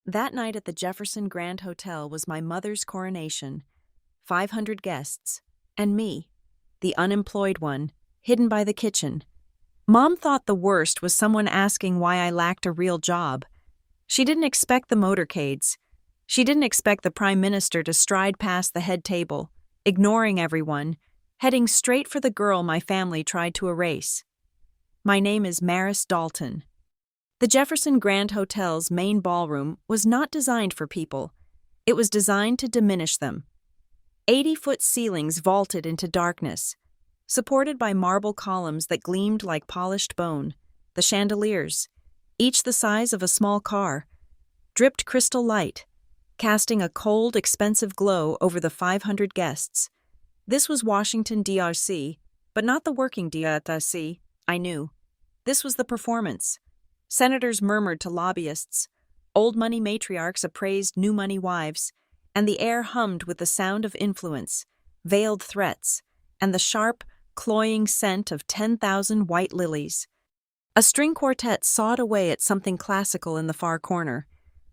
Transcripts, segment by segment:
That night at the Jefferson Grand Hotel was my mother's coronation, 500 guests, and me, the unemployed one, hidden by the kitchen. Mom thought the worst was someone asking why I lacked a real job. She didn't expect the motorcades. She didn't expect the Prime Minister to stride past the head table, ignoring everyone, heading straight for the girl my family tried to erase. My name is Maris Dalton. The Jefferson Grand Hotel's main ballroom was not designed for people. It was designed to diminish them. 80-foot ceilings vaulted into darkness, supported by marble columns that gleamed like polished bone. The chandeliers, each the size of a small car, dripped crystal light, casting a cold, expensive glow over the 500 guests. This was Washington, D.C., but not the working D.C., I knew. This was the performance. Senators murmured to lobbyists, old money matriarchs appraised new money wives, and the air hummed with the sound of influence, veiled threats, and the sharp, cloying scent of 10,000 white lilies. A string quartet sawed away at something classical in the far corner,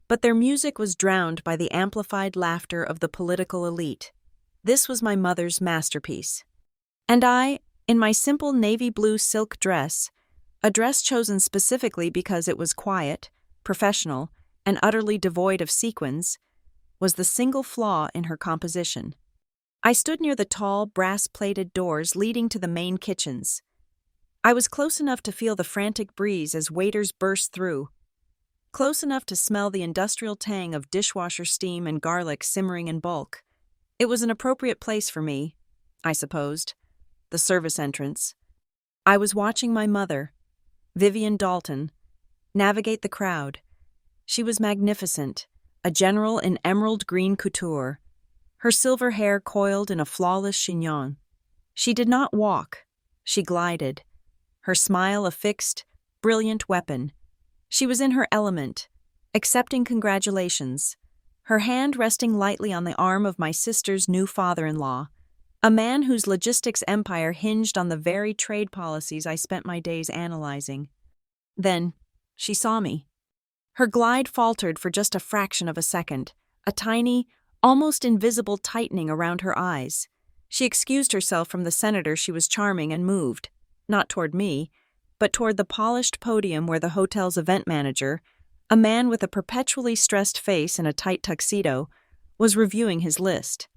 but their music was drowned by the amplified laughter of the political elite. This was my mother's masterpiece. And I, in my simple navy blue silk dress, a dress chosen specifically because it was quiet, professional, and utterly devoid of sequins, was the single flaw in her composition. I stood near the tall, brass-plated doors leading to the main kitchens. I was close enough to feel the frantic breeze as waiters burst through, close enough to smell the industrial tang of dishwasher steam and garlic simmering in bulk. It was an appropriate place for me, I supposed, the service entrance. I was watching my mother, Vivian Dalton, navigate the crowd. She was magnificent, a general in emerald green couture, her silver hair coiled in a flawless chignon. She did not walk, she glided, her smile a fixed, brilliant weapon. She was in her element, accepting congratulations, her hand resting lightly on the arm of my sister's new father-in-law, a man whose logistics empire hinged on the very trade policies I spent my days analyzing. Then, she saw me. Her glide faltered for just a fraction of a second, a tiny, almost invisible tightening around her eyes. She excused herself from the senator she was charming and moved, not toward me, but toward the polished podium where the hotel's event manager, a man with a perpetually stressed face and a tight tuxedo, was reviewing his list.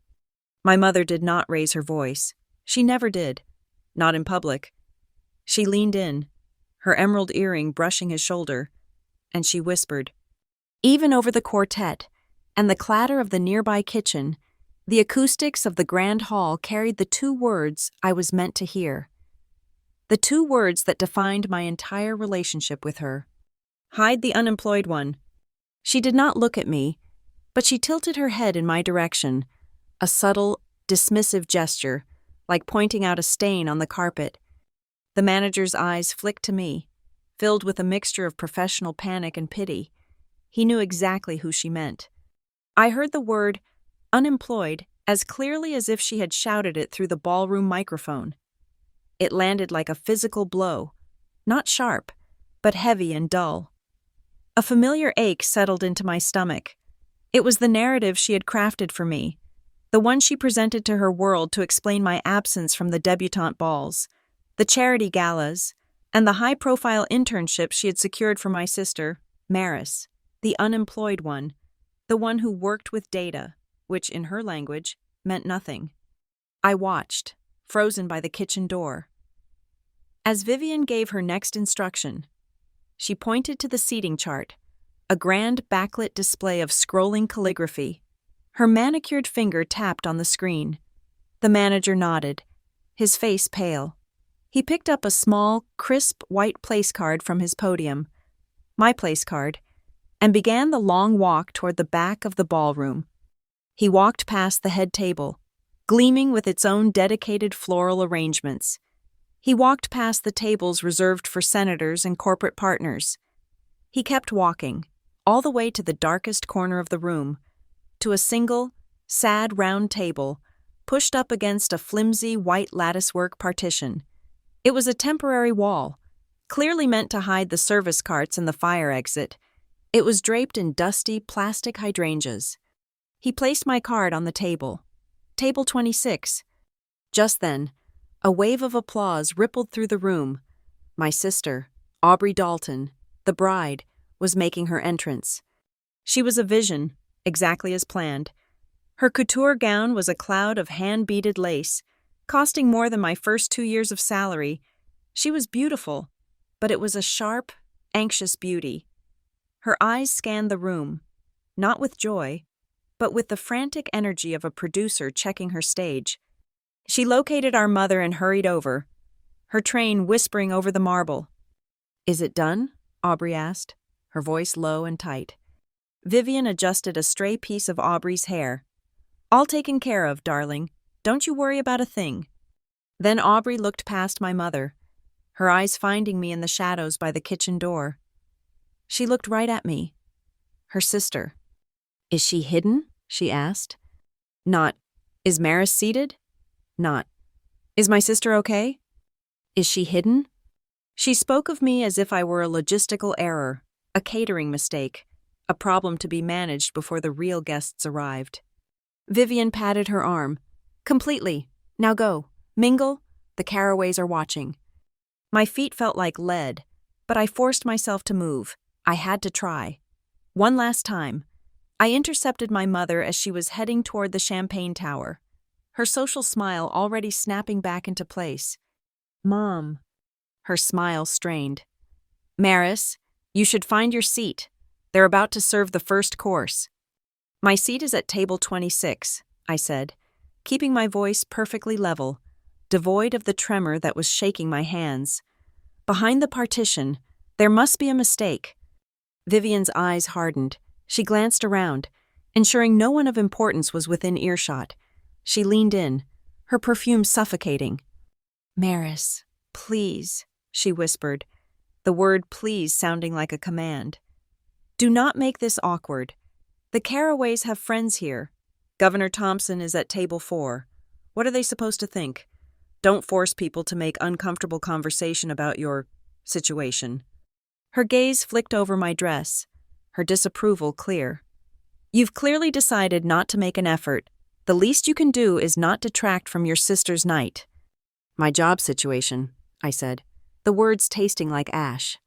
My mother did not raise her voice. She never did. Not in public. She leaned in, her emerald earring brushing his shoulder, and she whispered. Even over the quartet and the clatter of the nearby kitchen, the acoustics of the grand hall carried the two words I was meant to hear. The two words that defined my entire relationship with her. Hide the unemployed one. She did not look at me, but she tilted her head in my direction, a subtle, dismissive gesture, like pointing out a stain on the carpet. The manager's eyes flicked to me, filled with a mixture of professional panic and pity. He knew exactly who she meant. I heard the word unemployed as clearly as if she had shouted it through the ballroom microphone. It landed like a physical blow, not sharp, but heavy and dull. A familiar ache settled into my stomach. It was the narrative she had crafted for me, the one she presented to her world to explain my absence from the debutante balls, the charity galas, and the high-profile internship she had secured for my sister, Maris, the unemployed one, the one who worked with data, which, in her language, meant nothing. I watched, frozen by the kitchen door. As Vivian gave her next instruction, she pointed to the seating chart, a grand backlit display of scrolling calligraphy. Her manicured finger tapped on the screen. The manager nodded, his face pale. He picked up a small, crisp white place card from his podium, my place card, and began the long walk toward the back of the ballroom. He walked past the head table, gleaming with its own dedicated floral arrangements. He walked past the tables reserved for senators and corporate partners. He kept walking, all the way to the darkest corner of the room, to a single, sad round table pushed up against a flimsy white latticework partition. It was a temporary wall, clearly meant to hide the service carts and the fire exit, It was draped in dusty plastic hydrangeas. He placed my card on the table. Table 26. Just then, a wave of applause rippled through the room. My sister, Aubrey Dalton, the bride, was making her entrance. She was a vision, exactly as planned. Her couture gown was a cloud of hand-beaded lace, costing more than my first 2 years of salary. She was beautiful, but it was a sharp, anxious beauty. Her eyes scanned the room, not with joy, but with the frantic energy of a producer checking her stage. She located our mother and hurried over, her train whispering over the marble. "Is it done?" Aubrey asked, her voice low and tight. Vivian adjusted a stray piece of Aubrey's hair. "All taken care of, darling. Don't you worry about a thing." Then Aubrey looked past my mother, her eyes finding me in the shadows by the kitchen door. She looked right at me. Her sister. "Is she hidden?" she asked. Not, "Is Maris seated?" Not, "Is my sister okay?" "Is she hidden?" She spoke of me as if I were a logistical error, a catering mistake, a problem to be managed before the real guests arrived. Vivian patted her arm. "Completely. Now go. Mingle. The Caraways are watching." My feet felt like lead, but I forced myself to move. I had to try. One last time. I intercepted my mother as she was heading toward the champagne tower, her social smile already snapping back into place. "Mom." Her smile strained. "Maris, you should find your seat. They're about to serve the first course." "My seat is at table 26, I said, keeping my voice perfectly level, devoid of the tremor that was shaking my hands. "Behind the partition, there must be a mistake." Vivian's eyes hardened. She glanced around, ensuring no one of importance was within earshot. She leaned in, her perfume suffocating. "Maris, please," she whispered, the word please sounding like a command. "Do not make this awkward. The Caraways have friends here. Governor Thompson is at table 4. What are they supposed to think? Don't force people to make uncomfortable conversation about your situation." Her gaze flicked over my dress, her disapproval clear. "You've clearly decided not to make an effort. The least you can do is not detract from your sister's night." "My job situation," I said, the words tasting like ash.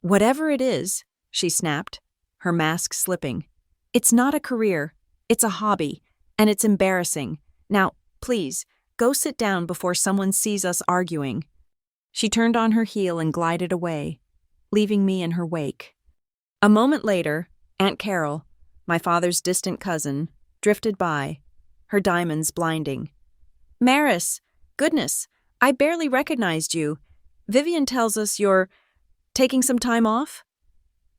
"Whatever it is," she snapped, her mask slipping. "It's not a career, it's a hobby, and it's embarrassing. Now, please, go sit down before someone sees us arguing." She turned on her heel and glided away, leaving me in her wake. A moment later, Aunt Carol, my father's distant cousin, drifted by, her diamonds blinding. "Maris, goodness, I barely recognized you. Vivian tells us you're taking some time off?"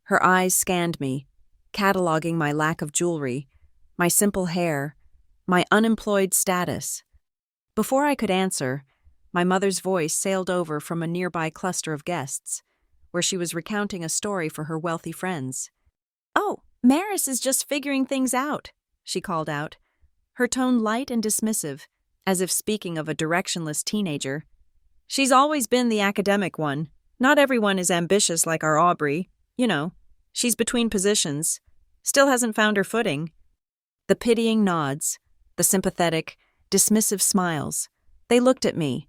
Her eyes scanned me, cataloging my lack of jewelry, my simple hair, my unemployed status. Before I could answer, my mother's voice sailed over from a nearby cluster of guests, where she was recounting a story for her wealthy friends. "Oh, Maris is just figuring things out," she called out, her tone light and dismissive, as if speaking of a directionless teenager. "She's always been the academic one. Not everyone is ambitious like our Aubrey. You know, she's between positions. Still hasn't found her footing." The pitying nods, the sympathetic, dismissive smiles. They looked at me,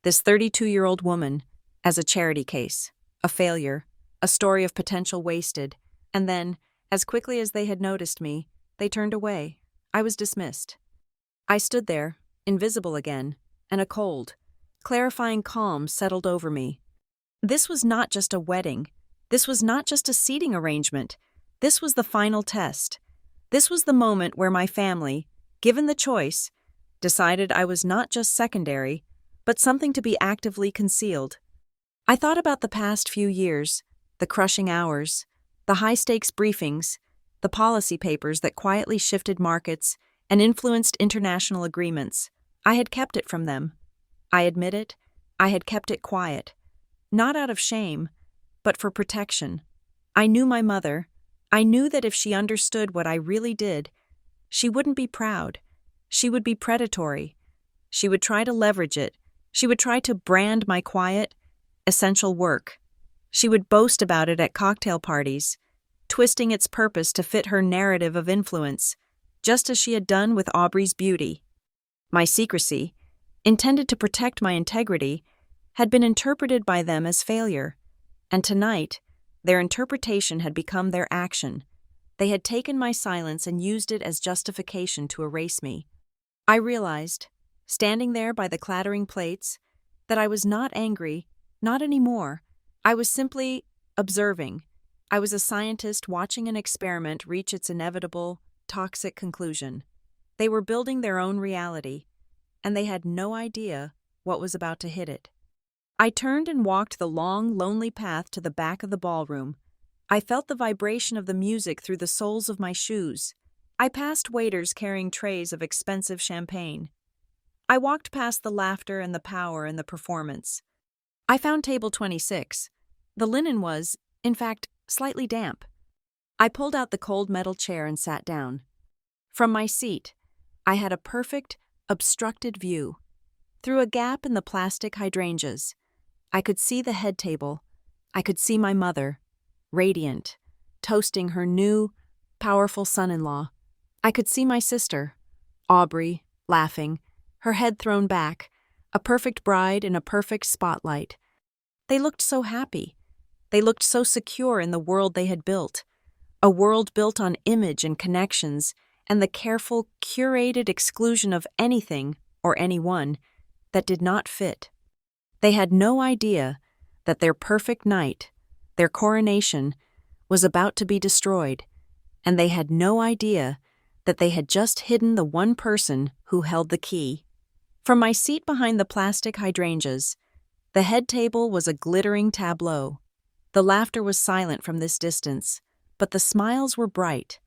this 32-year-old woman, as a charity case, a failure, a story of potential wasted, and then, as quickly as they had noticed me, they turned away. I was dismissed. I stood there, invisible again, and a cold, clarifying calm settled over me. This was not just a wedding. This was not just a seating arrangement. This was the final test. This was the moment where my family, given the choice, decided I was not just secondary, but something to be actively concealed. I thought about the past few years, the crushing hours, the high-stakes briefings, the policy papers that quietly shifted markets and influenced international agreements. I had kept it from them. I admit it, I had kept it quiet. Not out of shame, but for protection. I knew my mother. I knew that if she understood what I really did, she wouldn't be proud. She would be predatory. She would try to leverage it. She would try to brand my quiet, essential work. She would boast about it at cocktail parties, twisting its purpose to fit her narrative of influence, just as she had done with Aubrey's beauty. My secrecy, intended to protect my integrity, had been interpreted by them as failure, and tonight, their interpretation had become their action. They had taken my silence and used it as justification to erase me. I realized, standing there by the clattering plates, that I was not angry, not anymore. I was simply observing. I was a scientist watching an experiment reach its inevitable, toxic conclusion. They were building their own reality, and they had no idea what was about to hit it. I turned and walked the long, lonely path to the back of the ballroom. I felt the vibration of the music through the soles of my shoes. I passed waiters carrying trays of expensive champagne. I walked past the laughter and the power and the performance. I found table 26. The linen was, in fact, slightly damp. I pulled out the cold metal chair and sat down. From my seat, I had a perfect, obstructed view. Through a gap in the plastic hydrangeas, I could see the head table. I could see my mother, radiant, toasting her new, powerful son-in-law. I could see my sister, Aubrey, laughing, her head thrown back, a perfect bride in a perfect spotlight. They looked so happy. They looked so secure in the world they had built, a world built on image and connections and the careful, curated exclusion of anything or anyone that did not fit. They had no idea that their perfect night, their coronation, was about to be destroyed, and they had no idea that they had just hidden the one person who held the key. From my seat behind the plastic hydrangeas, the head table was a glittering tableau. The laughter was silent from this distance, but the smiles were bright.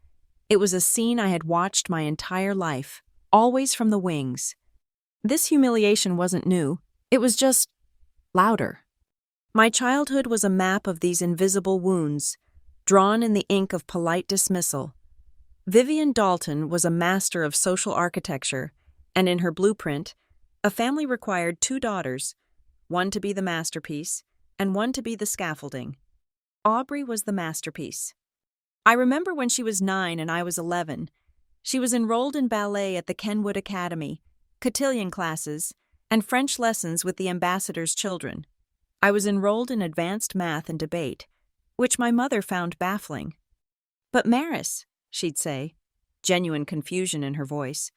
It was a scene I had watched my entire life, always from the wings. This humiliation wasn't new, it was just louder. My childhood was a map of these invisible wounds, drawn in the ink of polite dismissal. Vivian Dalton was a master of social architecture, and in her blueprint, a family required 2 daughters, one to be the masterpiece and one to be the scaffolding. Aubrey was the masterpiece. I remember when she was 9 and I was 11. She was enrolled in ballet at the Kenwood Academy, cotillion classes, and French lessons with the ambassador's children. I was enrolled in advanced math and debate, which my mother found baffling. "But Maris," she'd say, genuine confusion in her voice,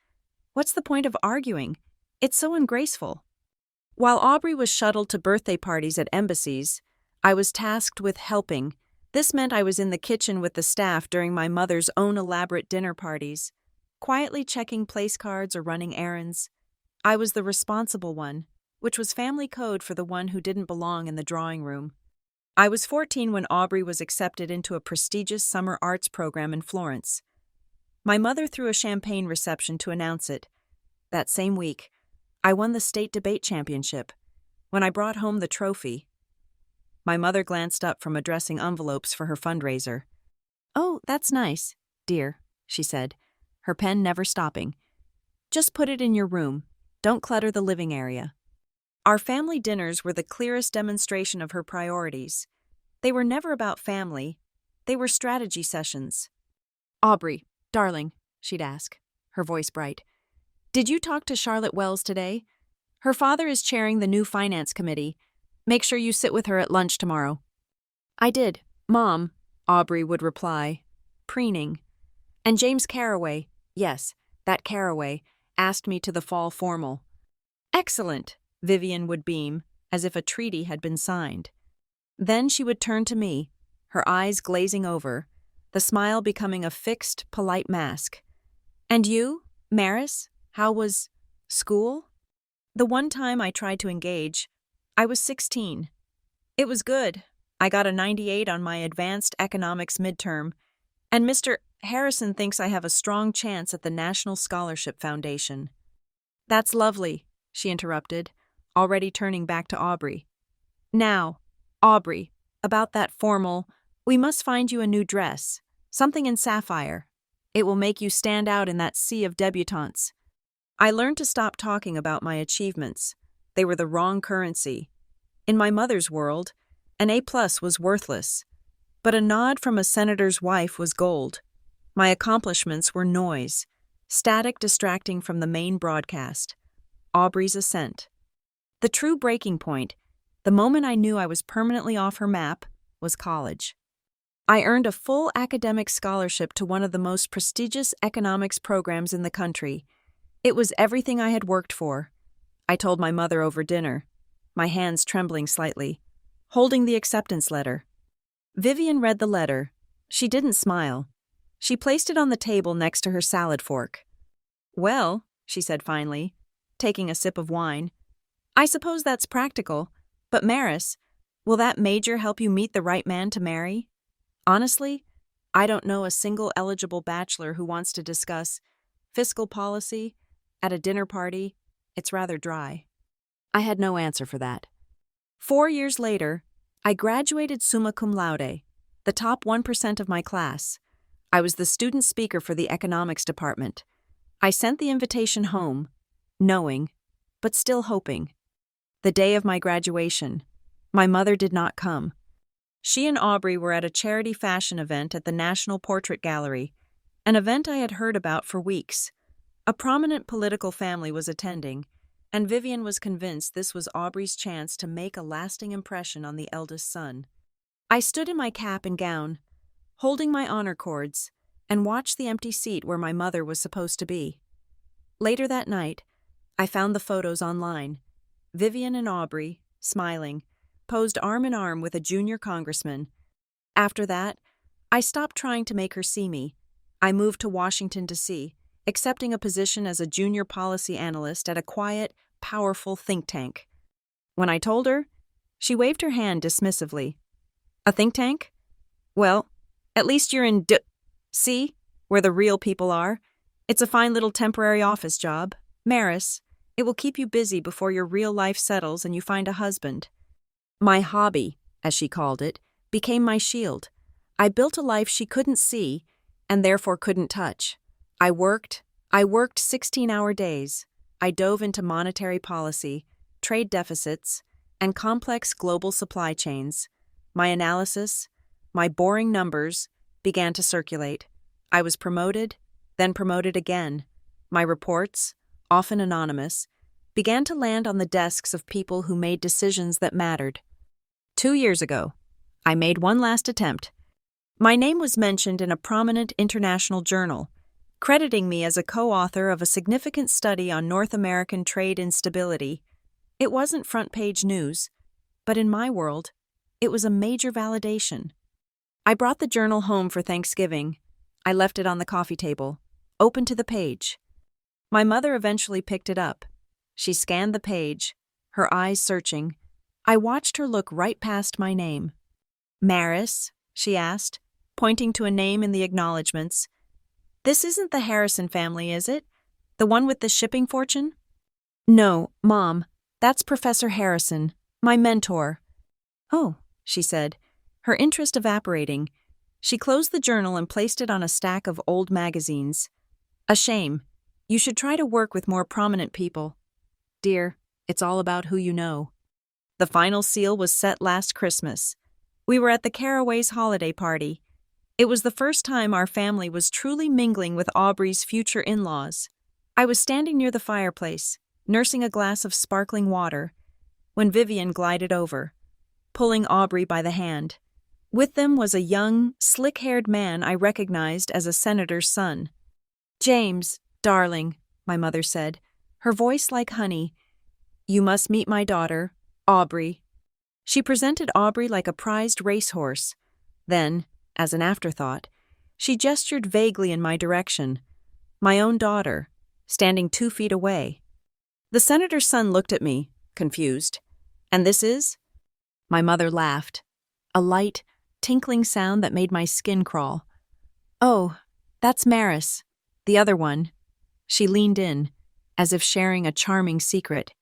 "what's the point of arguing? It's so ungraceful." While Aubrey was shuttled to birthday parties at embassies, I was tasked with helping. This meant I was in the kitchen with the staff during my mother's own elaborate dinner parties, quietly checking place cards or running errands. I was the responsible one, which was family code for the one who didn't belong in the drawing room. I was 14 when Aubrey was accepted into a prestigious summer arts program in Florence. My mother threw a champagne reception to announce it. That same week, I won the state debate championship. When I brought home the trophy, my mother glanced up from addressing envelopes for her fundraiser. "Oh, that's nice, dear," she said, her pen never stopping. "Just put it in your room. Don't clutter the living area." Our family dinners were the clearest demonstration of her priorities. They were never about family. They were strategy sessions. "Aubrey, darling," she'd ask, her voice bright, "did you talk to Charlotte Wells today? Her father is chairing the new finance committee. Make sure you sit with her at lunch tomorrow." "I did, Mom," Aubrey would reply, preening. "And James Carraway, yes, that Carraway, asked me to the fall formal." "Excellent," Vivian would beam, as if a treaty had been signed. Then she would turn to me, her eyes glazing over, the smile becoming a fixed, polite mask. "And you, Maris, how was school?" The one time I tried to engage, I was 16. "It was good. I got a 98 on my advanced economics midterm, and Mr. Harrison thinks I have a strong chance at the National Scholarship Foundation." "That's lovely," she interrupted, already turning back to Aubrey. "Now, Aubrey, about that formal, we must find you a new dress, something in sapphire. It will make you stand out in that sea of debutantes." I learned to stop talking about my achievements. They were the wrong currency. In my mother's world, an A+ was worthless. but a nod from a senator's wife was gold. My accomplishments were noise, static distracting from the main broadcast. Aubrey's ascent. The true breaking point, the moment I knew I was permanently off her map, was college. I earned a full academic scholarship to one of the most prestigious economics programs in the country. It was everything I had worked for. I told my mother over dinner, my hands trembling slightly, holding the acceptance letter. Vivian read the letter. She didn't smile. She placed it on the table next to her salad fork. "Well," she said finally, taking a sip of wine, "I suppose that's practical, but Maris, will that major help you meet the right man to marry? Honestly, I don't know a single eligible bachelor who wants to discuss fiscal policy at a dinner party. It's rather dry." I had no answer for that. 4 years later, I graduated summa cum laude, the top 1% of my class. I was the student speaker for the economics department. I sent the invitation home, knowing, but still hoping. The day of my graduation, my mother did not come. She and Aubrey were at a charity fashion event at the National Portrait Gallery, an event I had heard about for weeks. A prominent political family was attending, and Vivian was convinced this was Aubrey's chance to make a lasting impression on the eldest son. I stood in my cap and gown, holding my honor cords, and watched the empty seat where my mother was supposed to be. Later that night, I found the photos online. Vivian and Aubrey, smiling, posed arm in arm with a junior congressman. After that, I stopped trying to make her see me. I moved to Washington, D.C., accepting a position as a junior policy analyst at a quiet, powerful think tank. When I told her, she waved her hand dismissively. "A think tank? Well, at least you're in D.C., where the real people are. It's a fine little temporary office job. Maris, it will keep you busy before your real life settles and you find a husband." My hobby, as she called it, became my shield. I built a life she couldn't see and therefore couldn't touch. I worked 16-hour days. I dove into monetary policy, trade deficits, and complex global supply chains. My analysis, my boring numbers, began to circulate. I was promoted, then promoted again. My reports, often anonymous, began to land on the desks of people who made decisions that mattered. 2 years ago, I made one last attempt. My name was mentioned in a prominent international journal, crediting me as a co-author of a significant study on North American trade instability. It wasn't front-page news, but in my world, it was a major validation. I brought the journal home for Thanksgiving. I left it on the coffee table, open to the page. My mother eventually picked it up. She scanned the page, her eyes searching. I watched her look right past my name. "Maris?" she asked, pointing to a name in the acknowledgments. "This isn't the Harrison family, is it? The one with the shipping fortune?" "No, Mom, that's Professor Harrison, my mentor." "Oh," she said, her interest evaporating. She closed the journal and placed it on a stack of old magazines. "A shame. You should try to work with more prominent people. Dear, it's all about who you know." The final seal was set last Christmas. We were at the Caraways' holiday party. It was the first time our family was truly mingling with Aubrey's future in-laws. I was standing near the fireplace, nursing a glass of sparkling water, when Vivian glided over, pulling Aubrey by the hand. With them was a young, slick-haired man I recognized as a senator's son. "James, darling," my mother said, her voice like honey, "you must meet my daughter, Aubrey." She presented Aubrey like a prized racehorse. Then, as an afterthought, she gestured vaguely in my direction. My own daughter, standing 2 feet away. The senator's son looked at me, confused. "And this is?" My mother laughed, a light, tinkling sound that made my skin crawl. "Oh, that's Maris, the other one." She leaned in, as if sharing a charming secret.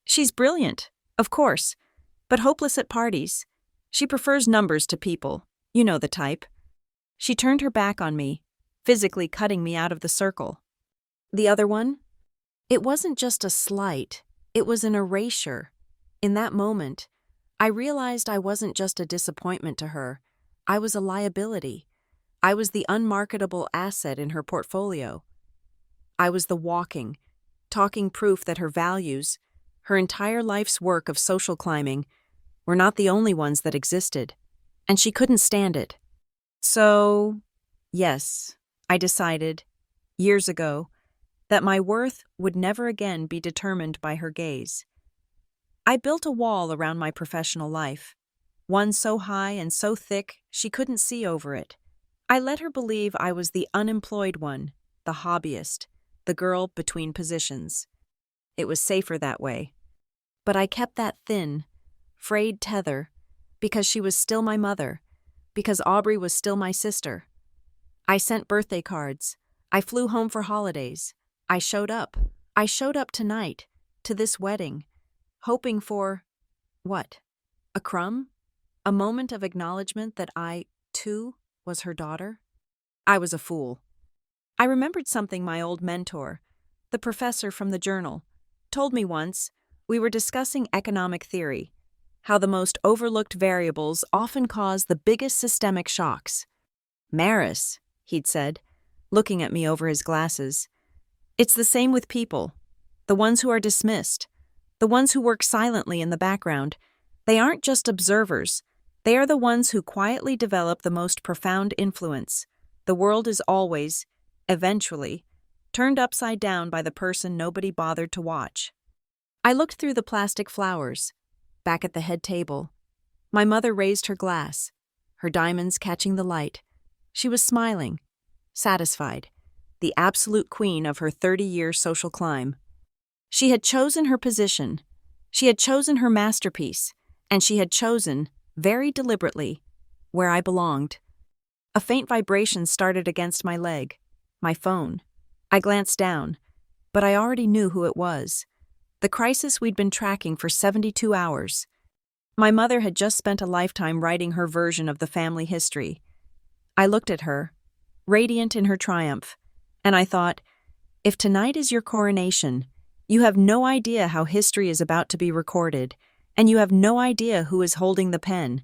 "She's brilliant, of course, but hopeless at parties. She prefers numbers to people. You know the type." She turned her back on me, physically cutting me out of the circle. "The other one?" It wasn't just a slight, it was an erasure. In that moment, I realized I wasn't just a disappointment to her. I was a liability. I was the unmarketable asset in her portfolio. I was the walking, talking proof that her values, her entire life's work of social climbing, were not the only ones that existed, and she couldn't stand it. So, yes, I decided, years ago, that my worth would never again be determined by her gaze. I built a wall around my professional life, one so high and so thick she couldn't see over it. I let her believe I was the unemployed one, the hobbyist, the girl between positions. It was safer that way. But I kept that thin, frayed tether because she was still my mother, because Aubrey was still my sister. I sent birthday cards. I flew home for holidays. I showed up. I showed up tonight, to this wedding, hoping for, what? A crumb? A moment of acknowledgement that I, too, was her daughter? I was a fool. I remembered something my old mentor, the professor from the journal, told me once. We were discussing economic theory, how the most overlooked variables often cause the biggest systemic shocks. Maris, he'd said, looking at me over his glasses. It's the same with people. The ones who are dismissed, the ones who work silently in the background, they aren't just observers. They are the ones who quietly develop the most profound influence. The world is always, eventually, turned upside down by the person nobody bothered to watch. I looked through the plastic flowers, back at the head table. My mother raised her glass, her diamonds catching the light. She was smiling, satisfied, the absolute queen of her 30-year social climb. She had chosen her position, she had chosen her masterpiece, and she had chosen, very deliberately, where I belonged. A faint vibration started against my leg, my phone. I glanced down, but I already knew who it was. The crisis we'd been tracking for 72 hours. My mother had just spent a lifetime writing her version of the family history. I looked at her, radiant in her triumph, and I thought, if tonight is your coronation, you have no idea how history is about to be recorded, and you have no idea who is holding the pen.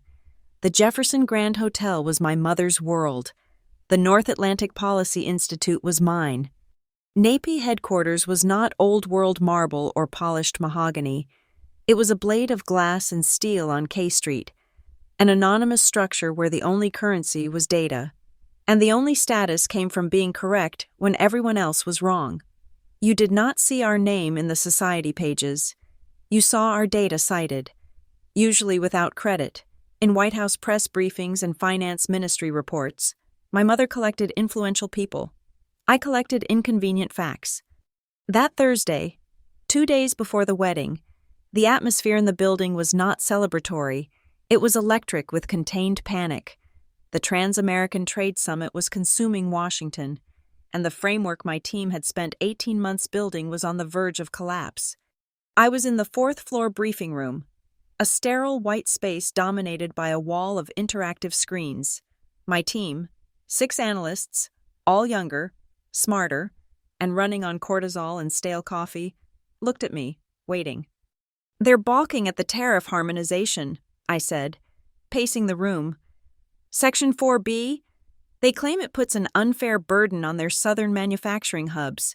The Jefferson Grand Hotel was my mother's world. The North Atlantic Policy Institute was mine. NAPI headquarters was not old-world marble or polished mahogany. It was a blade of glass and steel on K Street, an anonymous structure where the only currency was data, and the only status came from being correct when everyone else was wrong. You did not see our name in the society pages. You saw our data cited, usually without credit, in White House press briefings and finance ministry reports. My mother collected influential people. I collected inconvenient facts. That Thursday, 2 days before the wedding, the atmosphere in the building was not celebratory. It was electric with contained panic. The Trans-American Trade Summit was consuming Washington, and the framework my team had spent 18 months building was on the verge of collapse. I was in the fourth-floor briefing room, a sterile white space dominated by a wall of interactive screens. My team, 6 analysts, all younger, smarter, and running on cortisol and stale coffee, looked at me, waiting. They're balking at the tariff harmonization, I said, pacing the room. Section 4B, they claim it puts an unfair burden on their southern manufacturing hubs.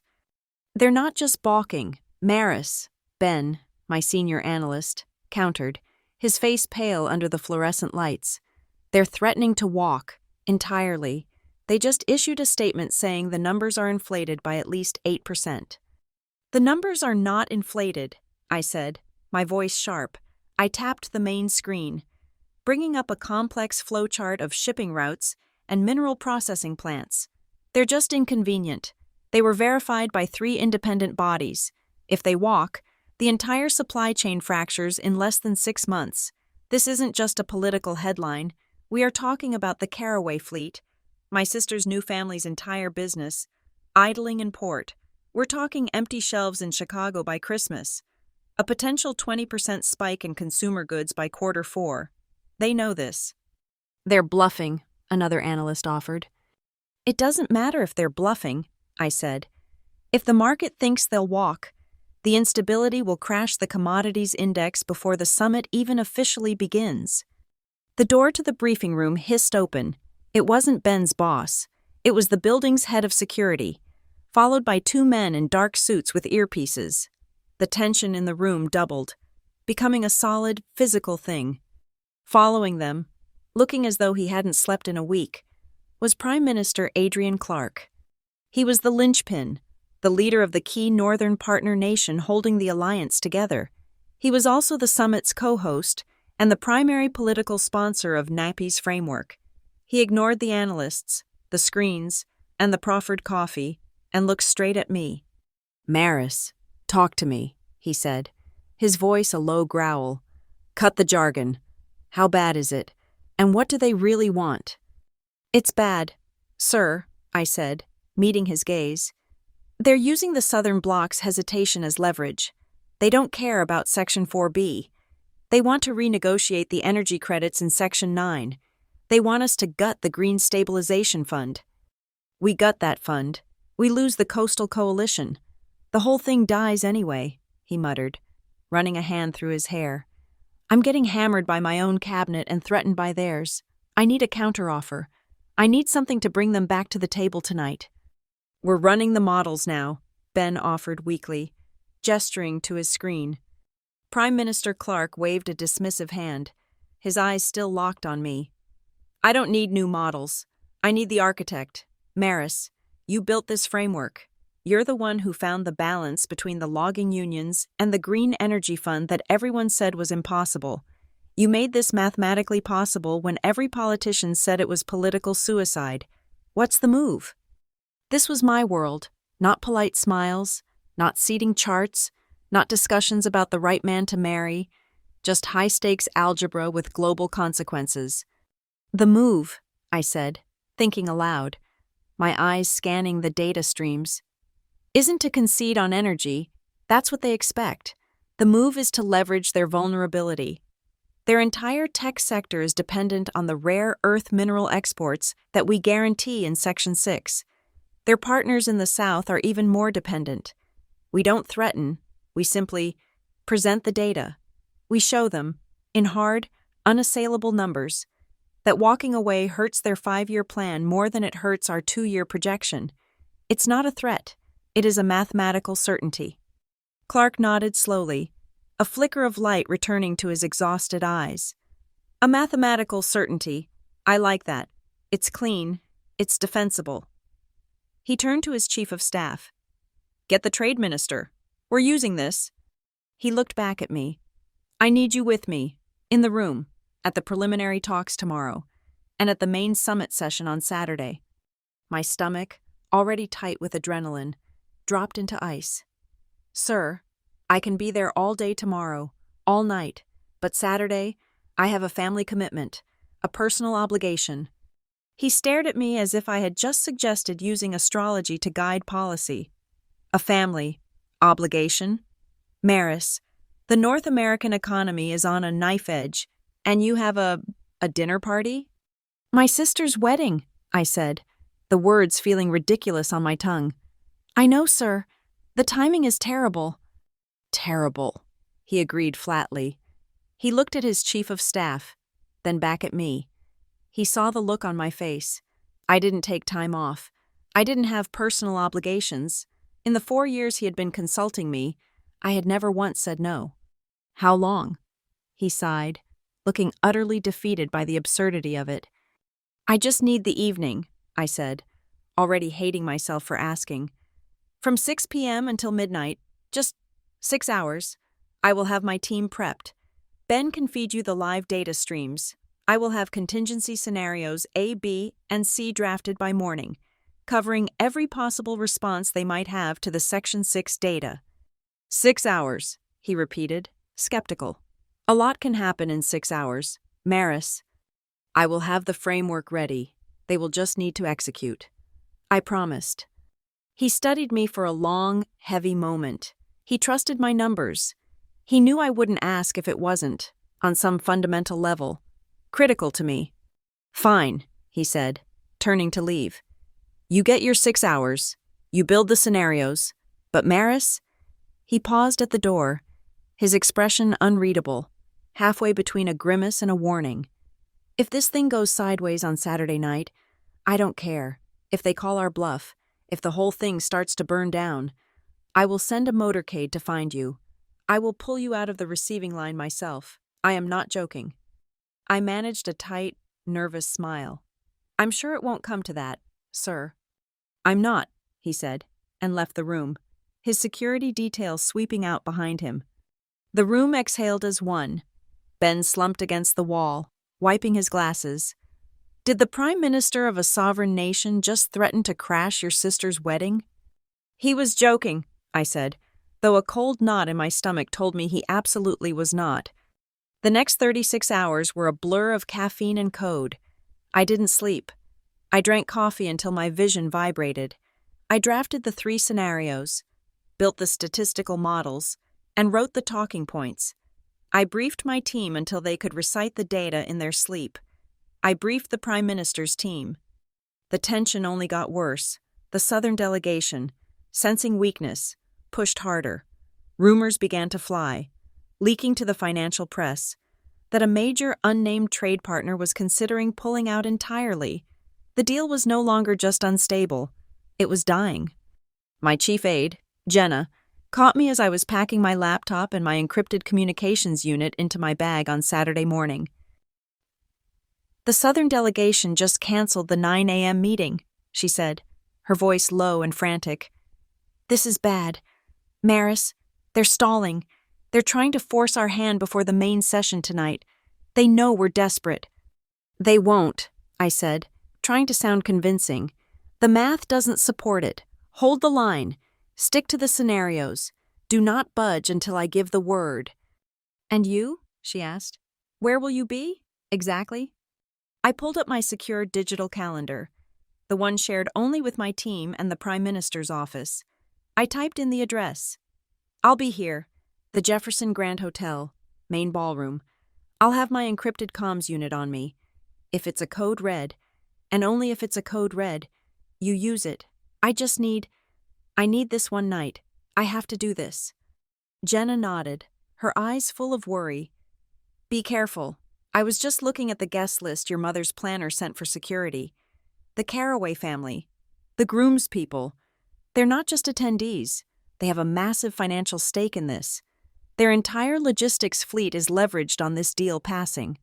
They're not just balking. Maris, Ben, my senior analyst, countered, his face pale under the fluorescent lights. They're threatening to walk, entirely. They just issued a statement saying the numbers are inflated by at least 8%. The numbers are not inflated, I said, my voice sharp. I tapped the main screen, bringing up a complex flowchart of shipping routes and mineral processing plants. They're just inconvenient. They were verified by 3 independent bodies. If they walk, the entire supply chain fractures in less than 6 months. This isn't just a political headline. We are talking about the Caraway fleet, my sister's new family's entire business, idling in port. We're talking empty shelves in Chicago by Christmas. A potential 20% spike in consumer goods by Q4. They know this. They're bluffing, another analyst offered. It doesn't matter if they're bluffing, I said. If the market thinks they'll walk, the instability will crash the commodities index before the summit even officially begins. The door to the briefing room hissed open. It wasn't Ben's boss. It was the building's head of security, followed by two men in dark suits with earpieces. The tension in the room doubled, becoming a solid, physical thing. Following them, looking as though he hadn't slept in a week, was Prime Minister Adrian Clark. He was the linchpin, the leader of the key northern partner nation holding the alliance together. He was also the summit's co-host and the primary political sponsor of NAPI's framework. He ignored the analysts, the screens, and the proffered coffee, and looked straight at me. "Maris, talk to me," he said, his voice a low growl. "Cut the jargon. How bad is it? And what do they really want?" "It's bad, sir," I said, meeting his gaze. "They're using the Southern Bloc's hesitation as leverage. They don't care about Section 4B. They want to renegotiate the energy credits in Section 9. They want us to gut the Green Stabilization Fund. We gut that fund. We lose the Coastal Coalition. The whole thing dies anyway," he muttered, running a hand through his hair. "I'm getting hammered by my own cabinet and threatened by theirs. I need a counteroffer. I need something to bring them back to the table tonight." "We're running the models now," Ben offered weakly, gesturing to his screen. Prime Minister Clark waved a dismissive hand, his eyes still locked on me. "I don't need new models. I need the architect. Maris, you built this framework. You're the one who found the balance between the logging unions and the green energy fund that everyone said was impossible. You made this mathematically possible when every politician said it was political suicide. What's the move?" This was my world, not polite smiles, not seating charts, not discussions about the right man to marry, just high-stakes algebra with global consequences. "The move," I said, thinking aloud, my eyes scanning the data streams, "isn't to concede on energy. That's what they expect. The move is to leverage their vulnerability. Their entire tech sector is dependent on the rare earth mineral exports that we guarantee in Section 6. Their partners in the South are even more dependent. We don't threaten, we simply present the data. We show them, in hard, unassailable numbers, that walking away hurts their 5-year plan more than it hurts our 2-year projection. It's not a threat, it is a mathematical certainty." Clark nodded slowly, a flicker of light returning to his exhausted eyes. "A mathematical certainty. I like that. It's clean, it's defensible." He turned to his chief of staff. "Get the trade minister. We're using this." He looked back at me. "I need you with me, in the room, at the preliminary talks tomorrow, and at the main summit session on Saturday." My stomach, already tight with adrenaline, dropped into ice. "Sir, I can be there all day tomorrow, all night, but Saturday, I have a family commitment, a personal obligation." He stared at me as if I had just suggested using astrology to guide policy. "A family obligation? Maris, the North American economy is on a knife edge, and you have a dinner party?" "My sister's wedding," I said, the words feeling ridiculous on my tongue. "I know, sir. The timing is terrible." "Terrible," he agreed flatly. He looked at his chief of staff, then back at me. He saw the look on my face. I didn't take time off. I didn't have personal obligations. In the 4 years he had been consulting me, I had never once said no. "How long?" He sighed, looking utterly defeated by the absurdity of it. "I just need the evening," I said, already hating myself for asking. "From 6 p.m. until midnight, just 6 hours. I will have my team prepped. Ben can feed you the live data streams. I will have contingency scenarios A, B, and C drafted by morning, covering every possible response they might have to the Section 6 data." 6 hours, he repeated, skeptical. "A lot can happen in 6 hours. Maris, I will have the framework ready. They will just need to execute." I promised. He studied me for a long, heavy moment. He trusted my numbers. He knew I wouldn't ask if it wasn't, on some fundamental level, critical to me. "Fine," he said, turning to leave. "You get your 6 hours. You build the scenarios. But Maris?" He paused at the door, his expression unreadable, halfway between a grimace and a warning. If this thing goes sideways on Saturday night, I don't care. If they call our bluff, if the whole thing starts to burn down, I will send a motorcade to find you. I will pull you out of the receiving line myself. I am not joking. I managed a tight, nervous smile. I'm sure it won't come to that, sir. I'm not, he said, and left the room, his security detail sweeping out behind him. The room exhaled as one. Ben slumped against the wall, wiping his glasses. Did the Prime Minister of a sovereign nation just threaten to crash your sister's wedding? He was joking, I said, though a cold knot in my stomach told me he absolutely was not. The next 36 hours were a blur of caffeine and code. I didn't sleep. I drank coffee until my vision vibrated. I drafted the 3 scenarios, built the statistical models, and wrote the talking points. I briefed my team until they could recite the data in their sleep. I briefed the Prime Minister's team. The tension only got worse. The Southern delegation, sensing weakness, pushed harder. Rumors began to fly, leaking to the financial press, that a major unnamed trade partner was considering pulling out entirely. The deal was no longer just unstable, it was dying. My chief aide, Jenna, caught me as I was packing my laptop and my encrypted communications unit into my bag on Saturday morning. The Southern delegation just canceled the 9 a.m. meeting, she said, her voice low and frantic. This is bad. Maris, they're stalling. They're trying to force our hand before the main session tonight. They know we're desperate. They won't, I said, trying to sound convincing. The math doesn't support it. Hold the line. Stick to the scenarios. Do not budge until I give the word. And you? She asked. Where will you be? Exactly. I pulled up my secure digital calendar, the one shared only with my team and the Prime Minister's office. I typed in the address. I'll be here. The Jefferson Grand Hotel, main ballroom. I'll have my encrypted comms unit on me. If it's a code red, and only if it's a code red, you use it. I need this one night. I have to do this. Jenna nodded, her eyes full of worry. Be careful. I was just looking at the guest list your mother's planner sent for security. The Caraway family, the Grooms people. They're not just attendees. They have a massive financial stake in this. Their entire logistics fleet is leveraged on this deal passing.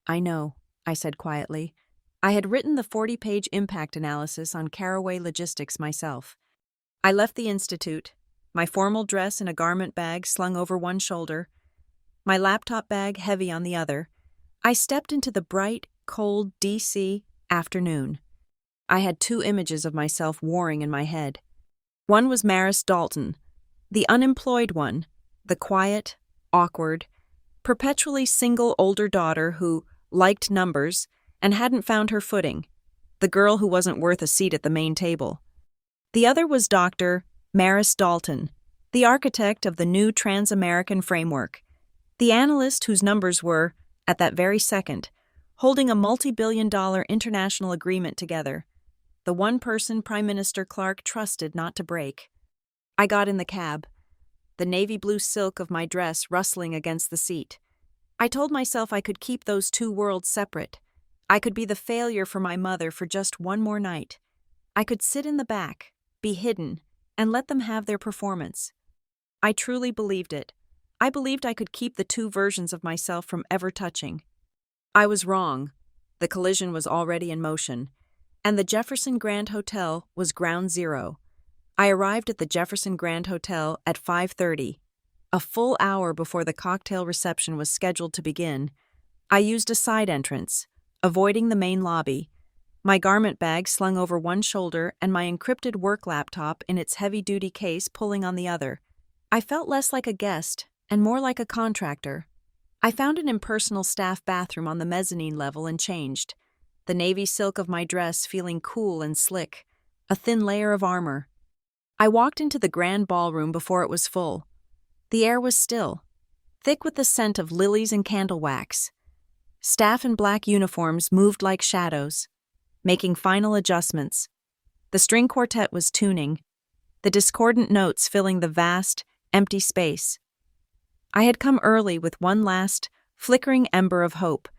I know, I said quietly. I had written the 40-page impact analysis on Caraway logistics myself. I left the institute, my formal dress in a garment bag slung over one shoulder, my laptop bag heavy on the other. I stepped into the bright, cold D.C. afternoon. I had 2 images of myself warring in my head. One was Maris Dalton, the unemployed one, the quiet, awkward, perpetually single older daughter who liked numbers and hadn't found her footing, the girl who wasn't worth a seat at the main table. The other was Dr. Maris Dalton, the architect of the new Trans-American framework, the analyst whose numbers were, at that very second, holding a multi-billion-dollar international agreement together, the one person Prime Minister Clark trusted not to break. I got in the cab, the navy blue silk of my dress rustling against the seat. I told myself I could keep those 2 worlds separate. I could be the failure for my mother for just one more night. I could sit in the back, be hidden, and let them have their performance. I truly believed it. I believed I could keep the 2 versions of myself from ever touching. I was wrong. The collision was already in motion, and the Jefferson Grand Hotel was ground zero. I arrived at the Jefferson Grand Hotel at 5:30, a full hour before the cocktail reception was scheduled to begin. I used a side entrance, avoiding the main lobby, my garment bag slung over one shoulder and my encrypted work laptop in its heavy-duty case pulling on the other. I felt less like a guest and more like a contractor. I found an impersonal staff bathroom on the mezzanine level and changed, the navy silk of my dress feeling cool and slick, a thin layer of armor. I walked into the grand ballroom before it was full. The air was still, thick with the scent of lilies and candle wax. Staff in black uniforms moved like shadows, making final adjustments. The string quartet was tuning, the discordant notes filling the vast, empty space. I had come early with one last, flickering ember of hope,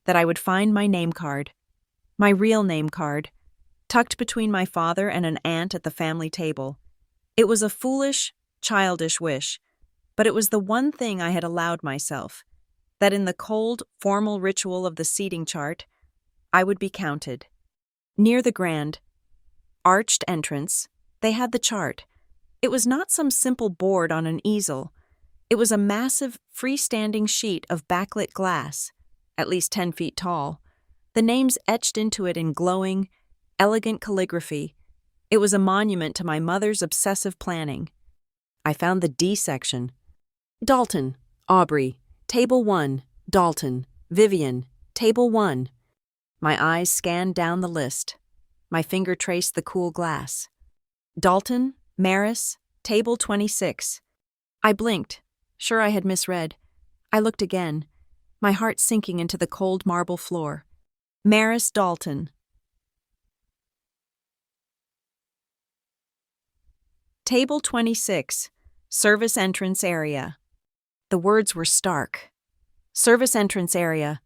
that I would find my name card, my real name card, tucked between my father and an aunt at the family table. It was a foolish, childish wish, but it was the one thing I had allowed myself, that in the cold, formal ritual of the seating chart, I would be counted. Near the grand, arched entrance, they had the chart. It was not some simple board on an easel. It was a massive, freestanding sheet of backlit glass, at least 10 feet tall, the names etched into it in glowing, elegant calligraphy. It was a monument to my mother's obsessive planning. I found the D section. Dalton, Aubrey, Table 1, Dalton, Vivian, Table 1. My eyes scanned down the list. My finger traced the cool glass. Dalton, Maris, Table 26. I blinked, sure I had misread. I looked again, my heart sinking into the cold marble floor. Maris Dalton. Table 26, Service Entrance Area. The words were stark. Service Entrance Area.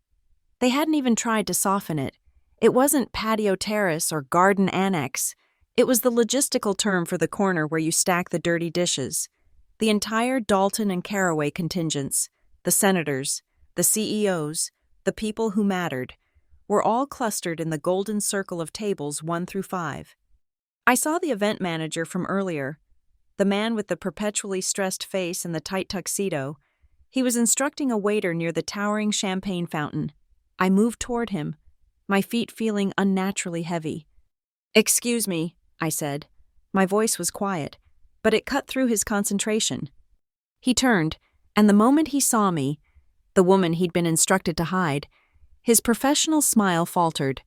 They hadn't even tried to soften it. It wasn't patio terrace or garden annex. It was the logistical term for the corner where you stack the dirty dishes. The entire Dalton and Caraway contingents, the senators, the CEOs, the people who mattered, were all clustered in the golden circle of tables 1 through 5. I saw the event manager from earlier, the man with the perpetually stressed face and the tight tuxedo. He was instructing a waiter near the towering champagne fountain. I moved toward him, my feet feeling unnaturally heavy. "Excuse me," I said. My voice was quiet, but it cut through his concentration. He turned, and the moment he saw me, the woman he'd been instructed to hide, his professional smile faltered,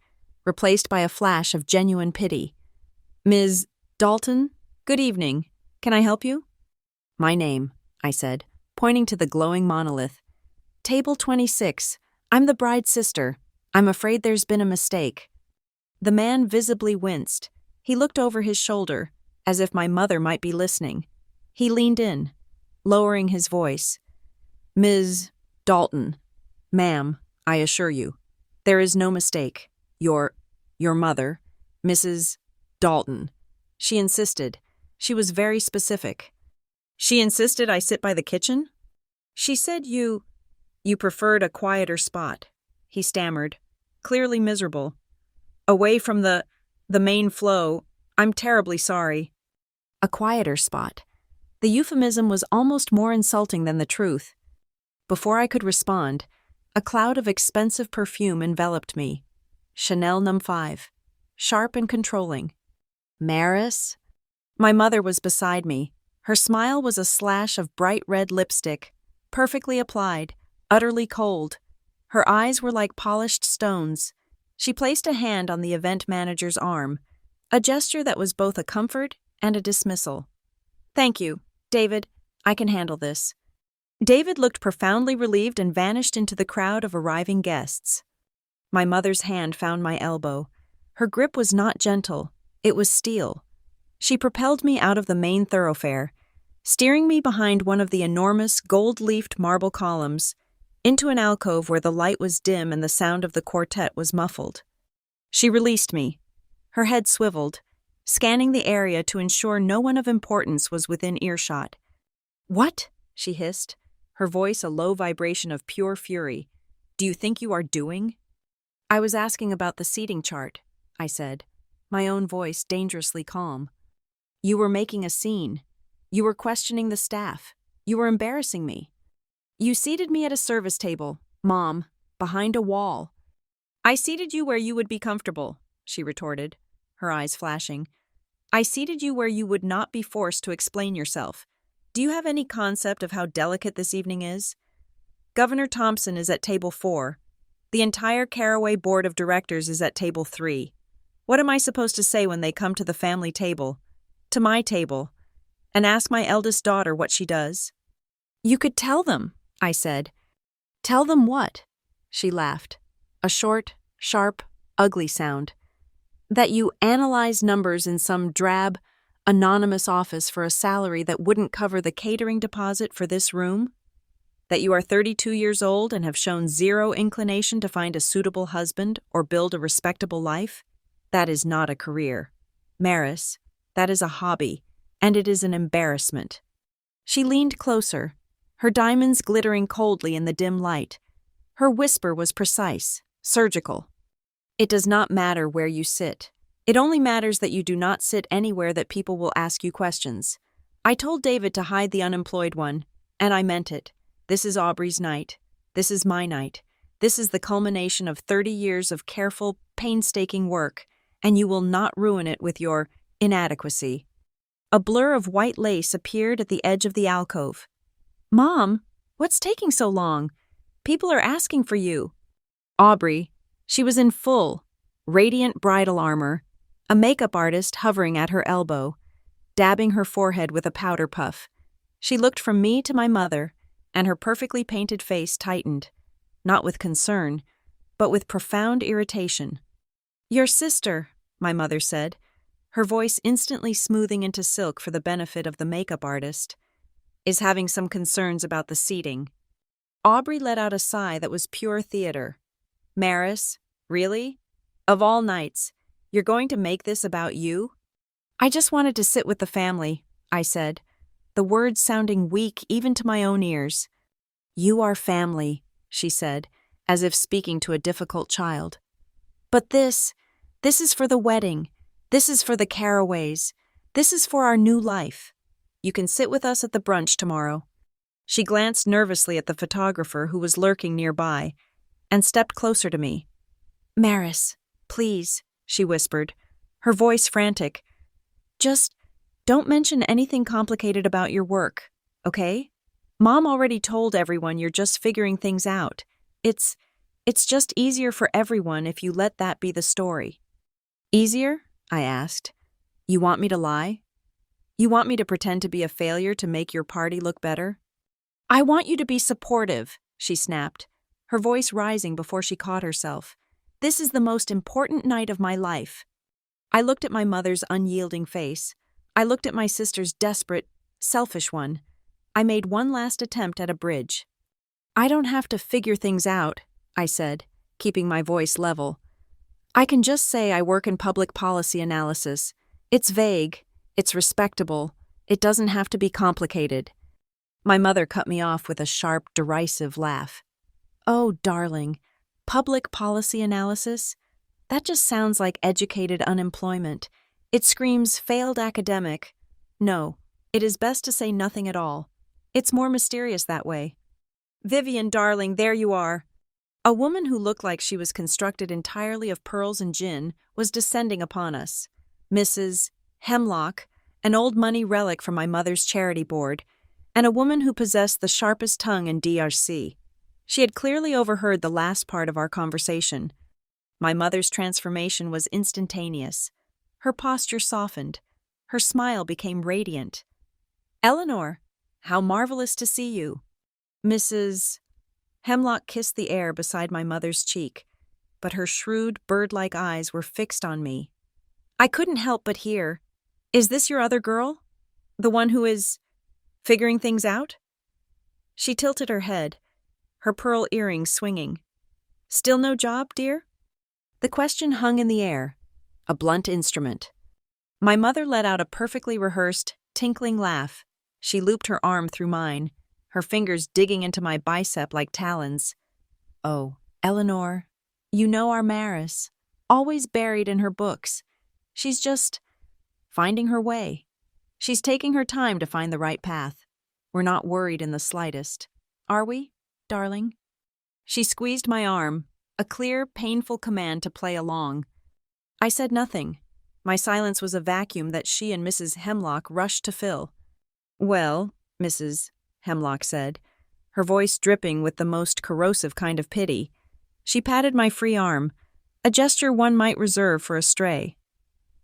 replaced by a flash of genuine pity. "Ms. Dalton, good evening. Can I help you?" "My name," I said, pointing to the glowing monolith. "Table 26. I'm the bride's sister. I'm afraid there's been a mistake." The man visibly winced. He looked over his shoulder, as if my mother might be listening. He leaned in, lowering his voice. "Ms. Dalton, ma'am, I assure you, there is no mistake. Your mother, Mrs. Dalton." She insisted. She was very specific. "She insisted I sit by the kitchen?" "She said you preferred a quieter spot," he stammered, clearly miserable. "Away from the main flow. I'm terribly sorry." A quieter spot. The euphemism was almost more insulting than the truth. Before I could respond, a cloud of expensive perfume enveloped me. Chanel No. 5. Sharp and controlling. "Maris?" My mother was beside me. Her smile was a slash of bright red lipstick, perfectly applied, utterly cold. Her eyes were like polished stones. She placed a hand on the event manager's arm, a gesture that was both a comfort and a dismissal. "Thank you, David. I can handle this." David looked profoundly relieved and vanished into the crowd of arriving guests. My mother's hand found my elbow. Her grip was not gentle. It was steel. She propelled me out of the main thoroughfare, steering me behind one of the enormous gold-leafed marble columns, into an alcove where the light was dim and the sound of the quartet was muffled. She released me. Her head swiveled, scanning the area to ensure no one of importance was within earshot. "What?" she hissed, her voice a low vibration of pure fury. "Do you think you are doing?" "I was asking about the seating chart," I said, my own voice dangerously calm. "You were making a scene. You were questioning the staff. You were embarrassing me. You seated me at a service table, Mom, behind a wall." "I seated you where you would be comfortable," she retorted, her eyes flashing. "I seated you where you would not be forced to explain yourself. Do you have any concept of how delicate this evening is? Governor Thompson is at table 4. The entire Caraway Board of Directors is at table 3. What am I supposed to say when they come to the family table, to my table, and ask my eldest daughter what she does?" "You could tell them," I said. "Tell them what?" She laughed, a short, sharp, ugly sound. "That you analyze numbers in some drab, anonymous office for a salary that wouldn't cover the catering deposit for this room?" That you are 32 years old and have shown zero inclination to find a suitable husband or build a respectable life? That is not a career. Maris, that is a hobby, and it is an embarrassment. She leaned closer, her diamonds glittering coldly in the dim light. Her whisper was precise, surgical. It does not matter where you sit. It only matters that you do not sit anywhere that people will ask you questions. I told David to hide the unemployed one, and I meant it. This is Aubrey's night. This is my night. This is the culmination of 30 years of careful, painstaking work, and you will not ruin it with your inadequacy. A blur of white lace appeared at the edge of the alcove. Mom, what's taking so long? People are asking for you. Aubrey, she was in full, radiant bridal armor, a makeup artist hovering at her elbow, dabbing her forehead with a powder puff. She looked from me to my mother, and her perfectly painted face tightened, not with concern, but with profound irritation. Your sister, my mother said, her voice instantly smoothing into silk for the benefit of the makeup artist, is having some concerns about the seating. Aubrey let out a sigh that was pure theater. Maris, really? Of all nights, you're going to make this about you? I just wanted to sit with the family, I said, the words sounding weak even to my own ears. You are family, she said, as if speaking to a difficult child. But this is for the wedding. This is for the Caraways. This is for our new life. You can sit with us at the brunch tomorrow. She glanced nervously at the photographer who was lurking nearby and stepped closer to me. Maris, please, she whispered, her voice frantic. Just don't mention anything complicated about your work, okay? Mom already told everyone you're just figuring things out. It's just easier for everyone if you let that be the story. Easier? I asked. You want me to lie? You want me to pretend to be a failure to make your party look better? I want you to be supportive, she snapped, her voice rising before she caught herself. This is the most important night of my life. I looked at my mother's unyielding face. I looked at my sister's desperate, selfish one. I made one last attempt at a bridge. I don't have to figure things out, I said, keeping my voice level. I can just say I work in public policy analysis. It's vague, it's respectable, it doesn't have to be complicated. My mother cut me off with a sharp, derisive laugh. Oh, darling, public policy analysis? That just sounds like educated unemployment. It screams failed academic. No, it is best to say nothing at all. It's more mysterious that way. Vivian, darling, there you are. A woman who looked like she was constructed entirely of pearls and gin was descending upon us. Mrs. Hemlock, an old money relic from my mother's charity board, and a woman who possessed the sharpest tongue in DRC. She had clearly overheard the last part of our conversation. My mother's transformation was instantaneous. Her posture softened. Her smile became radiant. Eleanor, how marvelous to see you. Mrs. Hemlock kissed the air beside my mother's cheek, but her shrewd, bird-like eyes were fixed on me. I couldn't help but hear, "Is this your other girl? The one who is figuring things out?" She tilted her head, her pearl earrings swinging. Still no job, dear? The question hung in the air, a blunt instrument. My mother let out a perfectly rehearsed, tinkling laugh. She looped her arm through mine, her fingers digging into my bicep like talons. Oh, Eleanor, you know our Maris, always buried in her books. She's just finding her way. She's taking her time to find the right path. We're not worried in the slightest. Are we, darling? She squeezed my arm, a clear, painful command to play along. I said nothing. My silence was a vacuum that she and Mrs. Hemlock rushed to fill. Well, Mrs. Hemlock said, her voice dripping with the most corrosive kind of pity. She patted my free arm, a gesture one might reserve for a stray.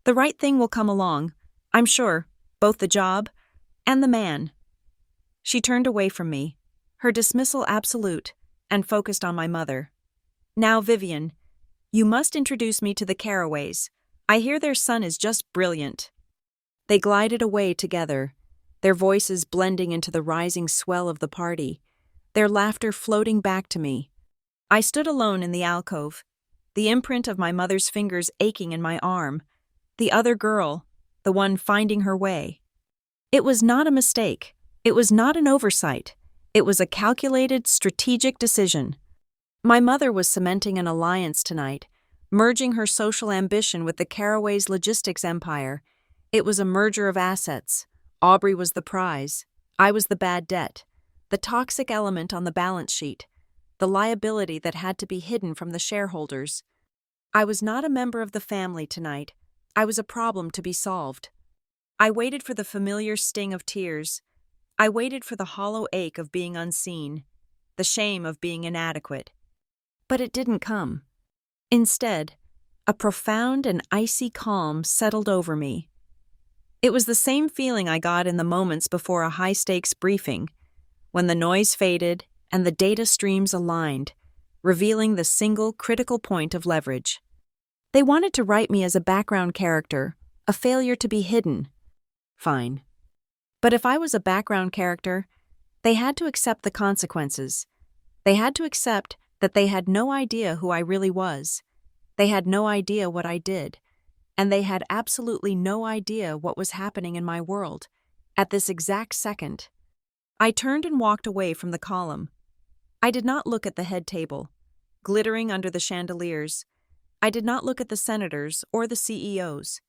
The right thing will come along, I'm sure, both the job and the man. She turned away from me, her dismissal absolute, and focused on my mother. Now, Vivian, you must introduce me to the Caraways. I hear their son is just brilliant. They glided away together, their voices blending into the rising swell of the party. their laughter floating back to me. I stood alone in the alcove, the imprint of my mother's fingers aching in my arm, the other girl, the one finding her way. It was not a mistake. It was not an oversight. It was a calculated, strategic decision. My mother was cementing an alliance tonight, merging her social ambition with the Caraway's logistics empire. It was a merger of assets. Aubrey was the prize. I was the bad debt, the toxic element on the balance sheet, the liability that had to be hidden from the shareholders. I was not a member of the family tonight. I was a problem to be solved. I waited for the familiar sting of tears. I waited for the hollow ache of being unseen, the shame of being inadequate. But it didn't come. Instead, a profound and icy calm settled over me. It was the same feeling I got in the moments before a high-stakes briefing, when the noise faded and the data streams aligned, revealing the single critical point of leverage. They wanted to write me as a background character, a failure to be hidden. Fine. But if I was a background character, they had to accept the consequences. They had to accept that they had no idea who I really was. They had no idea what I did. And they had absolutely no idea what was happening in my world, at this exact second. I turned and walked away from the column. I did not look at the head table, glittering under the chandeliers. I did not look at the senators or the CEOs.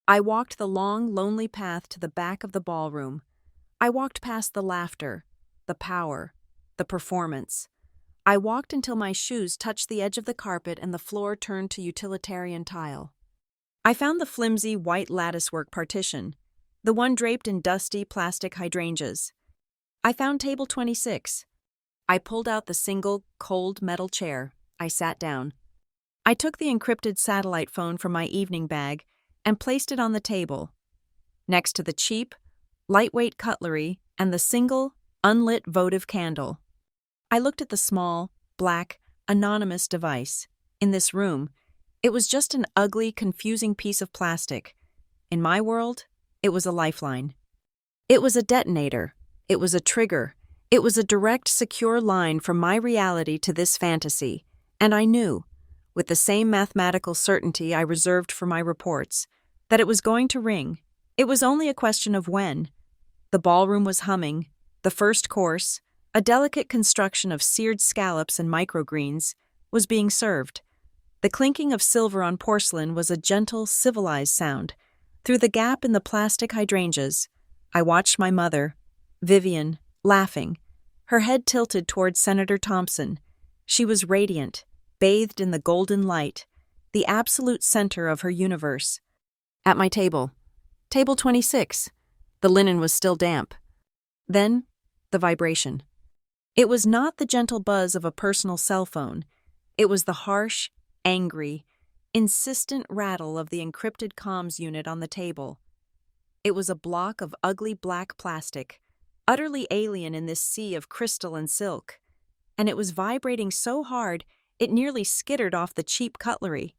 I walked the long, lonely path to the back of the ballroom. I walked past the laughter, the power, the performance. I walked until my shoes touched the edge of the carpet and the floor turned to utilitarian tile. I found the flimsy white latticework partition, the one draped in dusty plastic hydrangeas. I found table 26. I pulled out the single, cold metal chair. I sat down. I took the encrypted satellite phone from my evening bag and placed it on the table, next to the cheap, lightweight cutlery and the single, unlit votive candle. I looked at the small, black, anonymous device. In this room, it was just an ugly, confusing piece of plastic. In my world, it was a lifeline. It was a detonator. It was a trigger. It was a direct, secure line from my reality to this fantasy. And I knew, with the same mathematical certainty I reserved for my reports, that it was going to ring. It was only a question of when. The ballroom was humming. The first course, a delicate construction of seared scallops and microgreens, was being served. The clinking of silver on porcelain was a gentle, civilized sound. Through the gap in the plastic hydrangeas, I watched my mother, Vivian, laughing, her head tilted toward Senator Thompson. She was radiant, bathed in the golden light, the absolute center of her universe. At my table, table 26, the linen was still damp. Then, the vibration. It was not the gentle buzz of a personal cell phone. It was the harsh, angry, insistent rattle of the encrypted comms unit on the table. It was a block of ugly black plastic, utterly alien in this sea of crystal and silk, and it was vibrating so hard it nearly skittered off the cheap cutlery.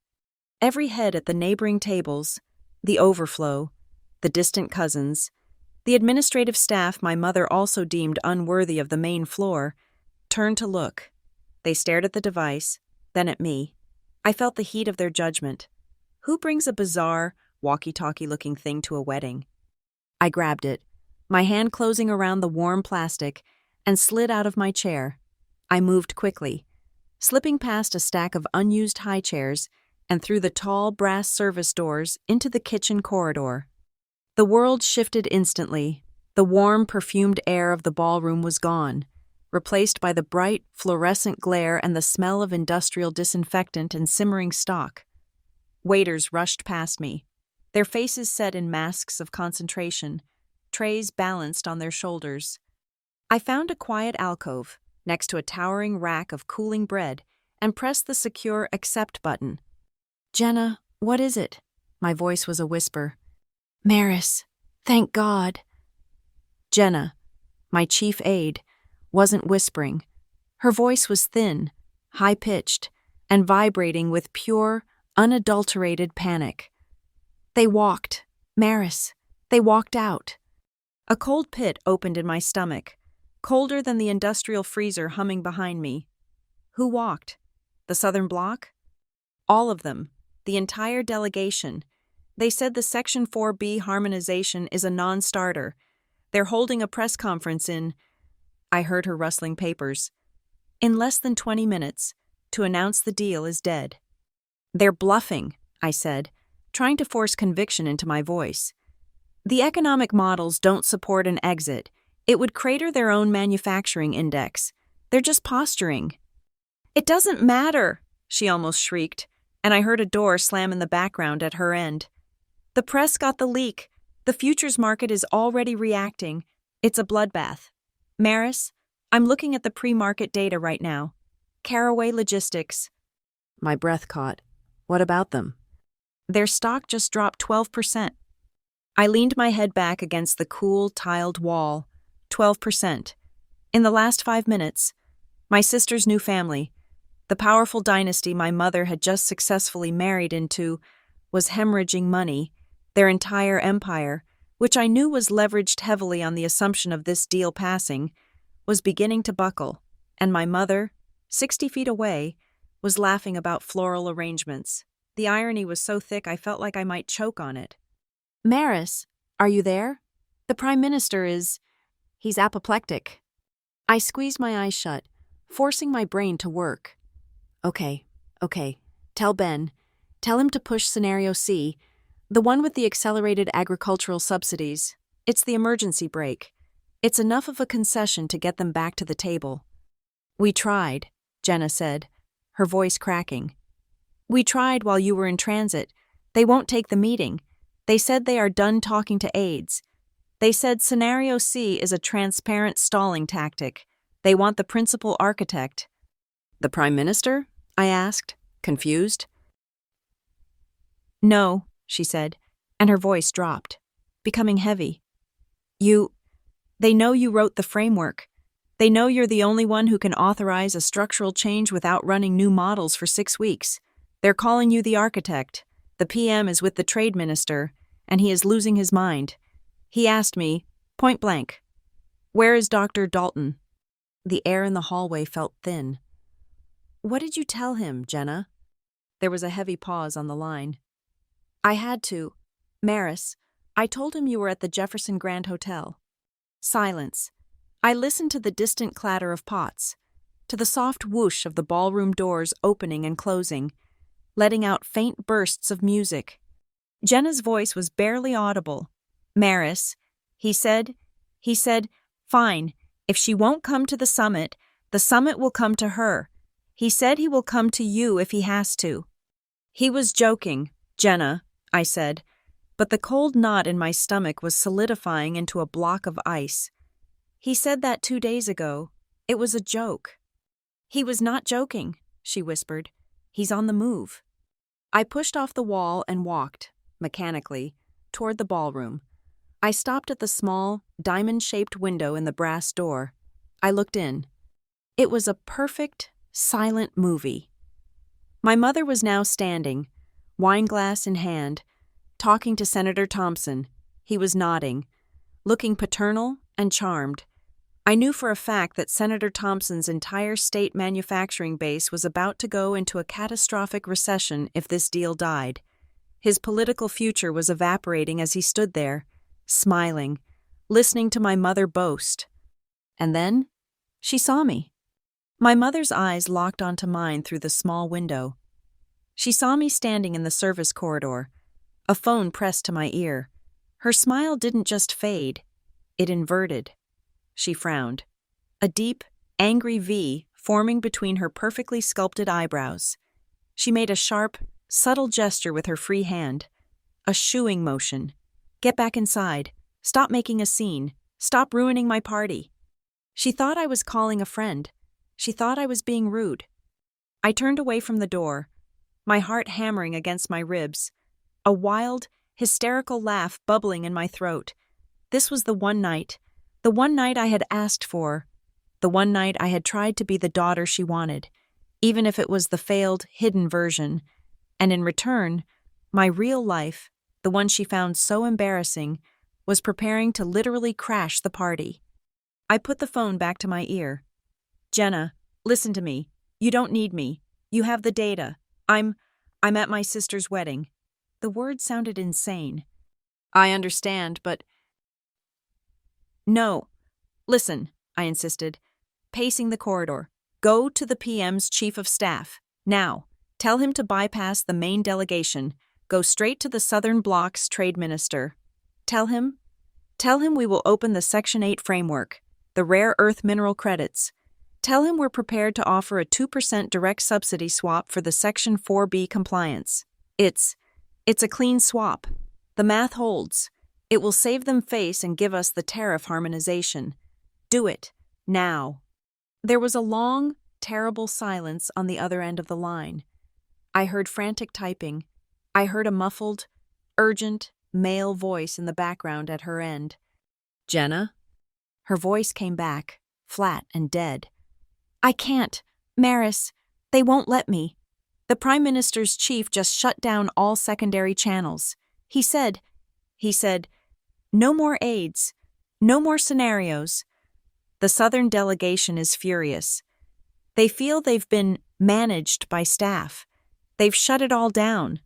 Every head at the neighboring tables, the overflow, the distant cousins, the administrative staff my mother also deemed unworthy of the main floor, turned to look. They stared at the device, then at me. I felt the heat of their judgment. Who brings a bizarre, walkie-talkie-looking thing to a wedding? I grabbed it, my hand closing around the warm plastic, and slid out of my chair. I moved quickly, slipping past a stack of unused high chairs and through the tall brass service doors into the kitchen corridor. The world shifted instantly. The warm, perfumed air of the ballroom was gone, replaced by the bright, fluorescent glare and the smell of industrial disinfectant and simmering stock. Waiters rushed past me, their faces set in masks of concentration, trays balanced on their shoulders. I found a quiet alcove next to a towering rack of cooling bread and pressed the secure accept button. "Jenna, what is it?" My voice was a whisper. "Maris, thank God." Jenna, my chief aide, wasn't whispering. Her voice was thin, high-pitched, and vibrating with pure, unadulterated panic. "They walked, Maris. They walked out." A cold pit opened in my stomach. colder than the industrial freezer humming behind me. Who walked? The Southern Bloc? All of them. The entire delegation. They said the Section 4B harmonization is a non-starter. They're holding a press conference in— I heard her rustling papers. In less than 20 minutes, to announce the deal is dead. They're bluffing, I said, trying to force conviction into my voice. The economic models don't support an exit. It would crater their own manufacturing index. They're just posturing. It doesn't matter, she almost shrieked, and I heard a door slam in the background at her end. The press got the leak. The futures market is already reacting. It's a bloodbath. Maris, I'm looking at the pre-market data right now. Caraway Logistics. My breath caught. What about them? Their stock just dropped 12%. I leaned my head back against the cool, tiled wall. 12%. In the last 5 minutes, my sister's new family, the powerful dynasty my mother had just successfully married into, was hemorrhaging money. Their entire empire, which I knew was leveraged heavily on the assumption of this deal passing, was beginning to buckle, and my mother, 60 feet away, was laughing about floral arrangements. The irony was so thick I felt like I might choke on it. Maris, are you there? The Prime Minister he's apoplectic. I squeezed my eyes shut, forcing my brain to work. Okay. Tell Ben. Tell him to push Scenario C, the one with the accelerated agricultural subsidies. It's the emergency brake. It's enough of a concession to get them back to the table. We tried, Jenna said, her voice cracking. We tried while you were in transit. They won't take the meeting. They said they are done talking to aides. They said Scenario C is a transparent stalling tactic. They want the principal architect. The Prime Minister? I asked, confused. No, she said, and her voice dropped, becoming heavy. They know you wrote the framework. They know you're the only one who can authorize a structural change without running new models for 6 weeks. They're calling you the architect. The PM is with the trade minister, and he is losing his mind. He asked me, point blank, where is Dr. Dalton? The air in the hallway felt thin. What did you tell him, Jenna? There was a heavy pause on the line. I had to. Maris, I told him you were at the Jefferson Grand Hotel. Silence. I listened to the distant clatter of pots, to the soft whoosh of the ballroom doors opening and closing, letting out faint bursts of music. Jenna's voice was barely audible. Maris, he said, fine, if she won't come to the summit will come to her. He said he will come to you if he has to. He was joking, Jenna, I said, but the cold knot in my stomach was solidifying into a block of ice. He said that 2 days ago. It was a joke. He was not joking, she whispered. He's on the move. I pushed off the wall and walked, mechanically, toward the ballroom. I stopped at the small, diamond-shaped window in the brass door. I looked in. It was a perfect, silent movie. My mother was now standing, wineglass in hand, talking to Senator Thompson. He was nodding, looking paternal and charmed. I knew for a fact that Senator Thompson's entire state manufacturing base was about to go into a catastrophic recession if this deal died. His political future was evaporating as he stood there, smiling, listening to my mother boast. And then, she saw me. My mother's eyes locked onto mine through the small window. She saw me standing in the service corridor, a phone pressed to my ear. Her smile didn't just fade, it inverted. She frowned, a deep, angry V forming between her perfectly sculpted eyebrows. She made a sharp, subtle gesture with her free hand, a shooing motion. Get back inside. Stop making a scene. Stop ruining my party. She thought I was calling a friend. She thought I was being rude. I turned away from the door, my heart hammering against my ribs, a wild, hysterical laugh bubbling in my throat. This was the one night I had asked for, the one night I had tried to be the daughter she wanted, even if it was the failed, hidden version, and in return, my real life, the one she found so embarrassing, was preparing to literally crash the party. I put the phone back to my ear. Jenna, listen to me. You don't need me. You have the data. I'm at my sister's wedding. The words sounded insane. I understand, but... No. Listen, I insisted, pacing the corridor. Go to the PM's chief of staff. Now. Tell him to bypass the main delegation. Go straight to the Southern Bloc's trade minister. Tell him we will open the Section 8 framework, the rare earth mineral credits. Tell him we're prepared to offer a 2% direct subsidy swap for the Section 4B compliance. It's a clean swap. The math holds. It will save them face and give us the tariff harmonization. Do it. Now. There was a long, terrible silence on the other end of the line. I heard frantic typing. I heard a muffled, urgent, male voice in the background at her end. Jenna? Her voice came back, flat and dead. I can't. Maris, they won't let me. The Prime Minister's chief just shut down all secondary channels. He said, no more aids, no more scenarios. The Southern delegation is furious. They feel they've been managed by staff. They've shut it all down.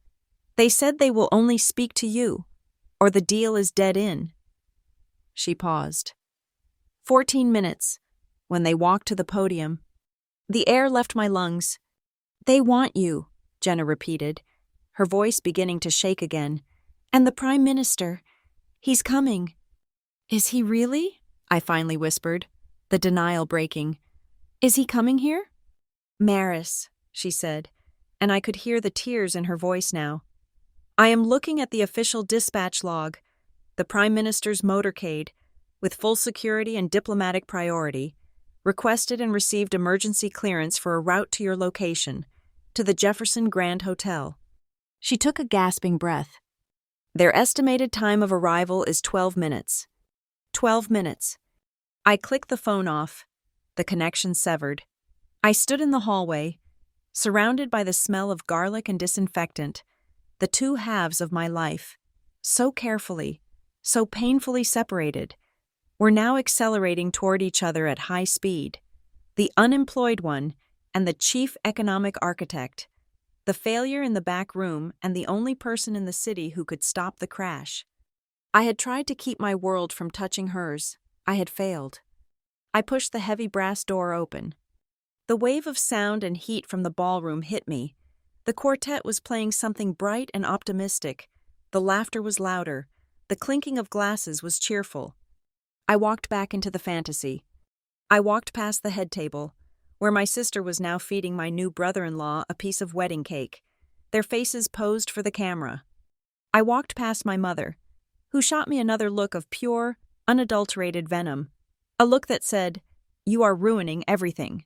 They said they will only speak to you, or the deal is dead in. She paused. 14 minutes, when they walked to the podium. The air left my lungs. They want you, Jenna repeated, her voice beginning to shake again. And the Prime Minister, he's coming. Is he really? I finally whispered, the denial breaking. Is he coming here? Maris, she said, and I could hear the tears in her voice now. I am looking at the official dispatch log, the Prime Minister's motorcade, with full security and diplomatic priority, requested and received emergency clearance for a route to your location, to the Jefferson Grand Hotel. She took a gasping breath. Their estimated time of arrival is 12 minutes. 12 minutes. I clicked the phone off, the connection severed. I stood in the hallway, surrounded by the smell of garlic and disinfectant, the two halves of my life, so carefully, so painfully separated, were now accelerating toward each other at high speed. The unemployed one and the chief economic architect, the failure in the back room and the only person in the city who could stop the crash. I had tried to keep my world from touching hers. I had failed. I pushed the heavy brass door open. The wave of sound and heat from the ballroom hit me. The quartet was playing something bright and optimistic. The laughter was louder. The clinking of glasses was cheerful. I walked back into the fantasy. I walked past the head table, where my sister was now feeding my new brother-in-law a piece of wedding cake, their faces posed for the camera. I walked past my mother, who shot me another look of pure, unadulterated venom, a look that said, "You are ruining everything."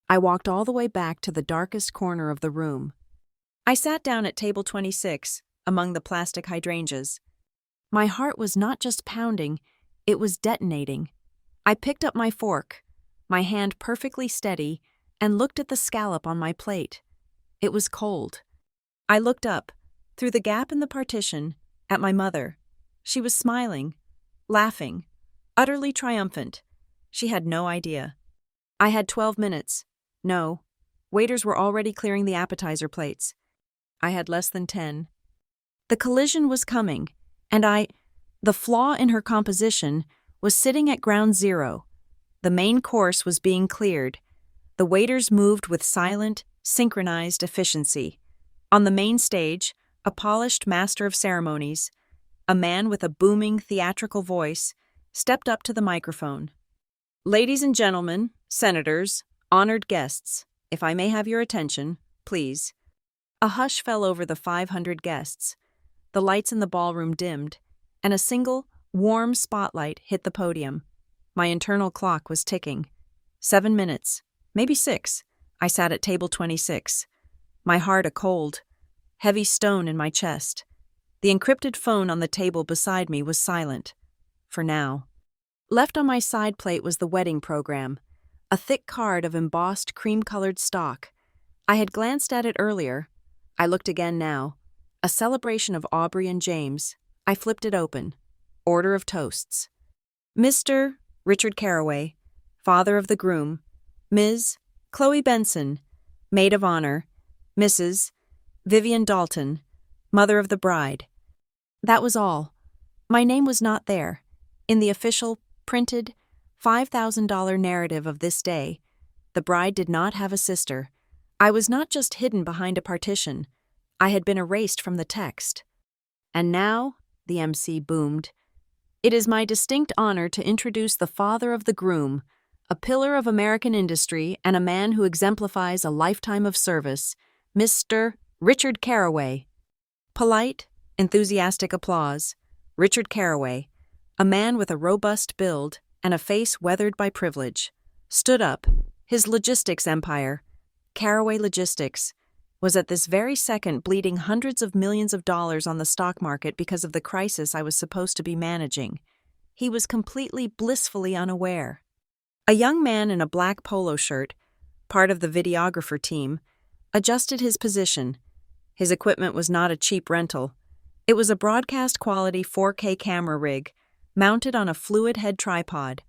I walked all the way back to the darkest corner of the room. I sat down at table 26, among the plastic hydrangeas. My heart was not just pounding, it was detonating. I picked up my fork, my hand perfectly steady, and looked at the scallop on my plate. It was cold. I looked up, through the gap in the partition, at my mother. She was smiling, laughing, utterly triumphant. She had no idea. I had 12 minutes. No, waiters were already clearing the appetizer plates. I had less than 10. The collision was coming, and the flaw in her composition, was sitting at ground zero. The main course was being cleared. The waiters moved with silent, synchronized efficiency. On the main stage, a polished master of ceremonies, a man with a booming theatrical voice, stepped up to the microphone. Ladies and gentlemen, senators, honored guests, if I may have your attention, please. A hush fell over the 500 guests. The lights in the ballroom dimmed, and a single, warm spotlight hit the podium. My internal clock was ticking. 7 minutes, maybe 6. I sat at table 26. My heart a cold, heavy stone in my chest. The encrypted phone on the table beside me was silent. For now. Left on my side plate was the wedding program, a thick card of embossed cream-colored stock. I had glanced at it earlier. I looked again now. A celebration of Aubrey and James. I flipped it open. Order of toasts. Mr. Richard Caraway, father of the groom, Ms. Chloe Benson, maid of honor, Mrs. Vivian Dalton, mother of the bride. That was all. My name was not there. In the official, printed, $5,000 narrative of this day, the bride did not have a sister. I was not just hidden behind a partition. I had been erased from the text. And now, the MC boomed, it is my distinct honor to introduce the father of the groom, a pillar of American industry and a man who exemplifies a lifetime of service, Mr. Richard Caraway. Polite, enthusiastic applause. Richard Caraway, a man with a robust build and a face weathered by privilege, stood up. His logistics empire, Caraway Logistics, was at this very second bleeding hundreds of millions of dollars on the stock market because of the crisis I was supposed to be managing. He was completely blissfully unaware. A young man in a black polo shirt, part of the videographer team, adjusted his position. His equipment was not a cheap rental. It was a broadcast-quality 4K camera rig, mounted on a fluid head tripod.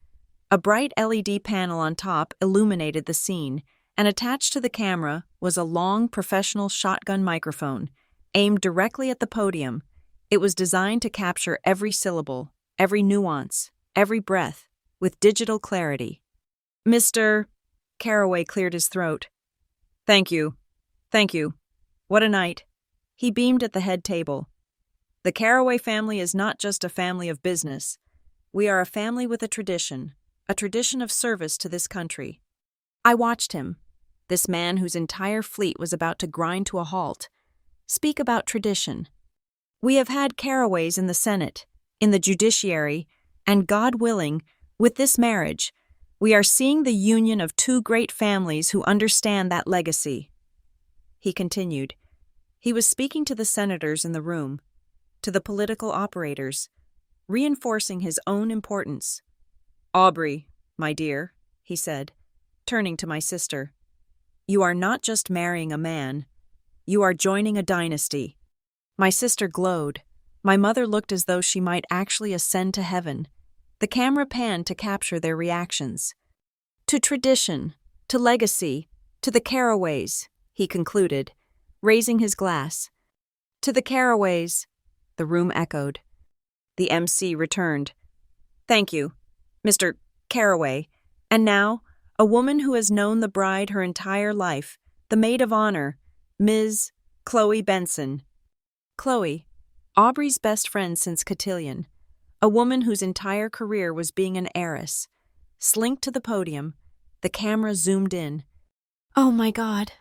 A bright LED panel on top illuminated the scene, and attached to the camera was a long, professional shotgun microphone, aimed directly at the podium. It was designed to capture every syllable, every nuance, every breath, with digital clarity. Mr. Caraway cleared his throat. Thank you. Thank you. What a night. He beamed at the head table. The Caraway family is not just a family of business. We are a family with a tradition of service to this country. I watched him, this man whose entire fleet was about to grind to a halt, speak about tradition. We have had Caraways in the Senate, in the judiciary, and God willing, with this marriage, we are seeing the union of two great families who understand that legacy. He continued. He was speaking to the senators in the room, to the political operators, reinforcing his own importance. Aubrey, my dear, he said, turning to my sister, you are not just marrying a man, you are joining a dynasty. My sister glowed. My mother looked as though she might actually ascend to heaven. The camera panned to capture their reactions. To tradition, to legacy, to the Caraways, he concluded, raising his glass. To the Caraways, the room echoed. The MC returned. Thank you, Mr. Caraway. And now, a woman who has known the bride her entire life, the maid of honor, Ms. Chloe Benson. Chloe, Aubrey's best friend since cotillion, a woman whose entire career was being an heiress, slinked to the podium. The camera zoomed in. Oh my God,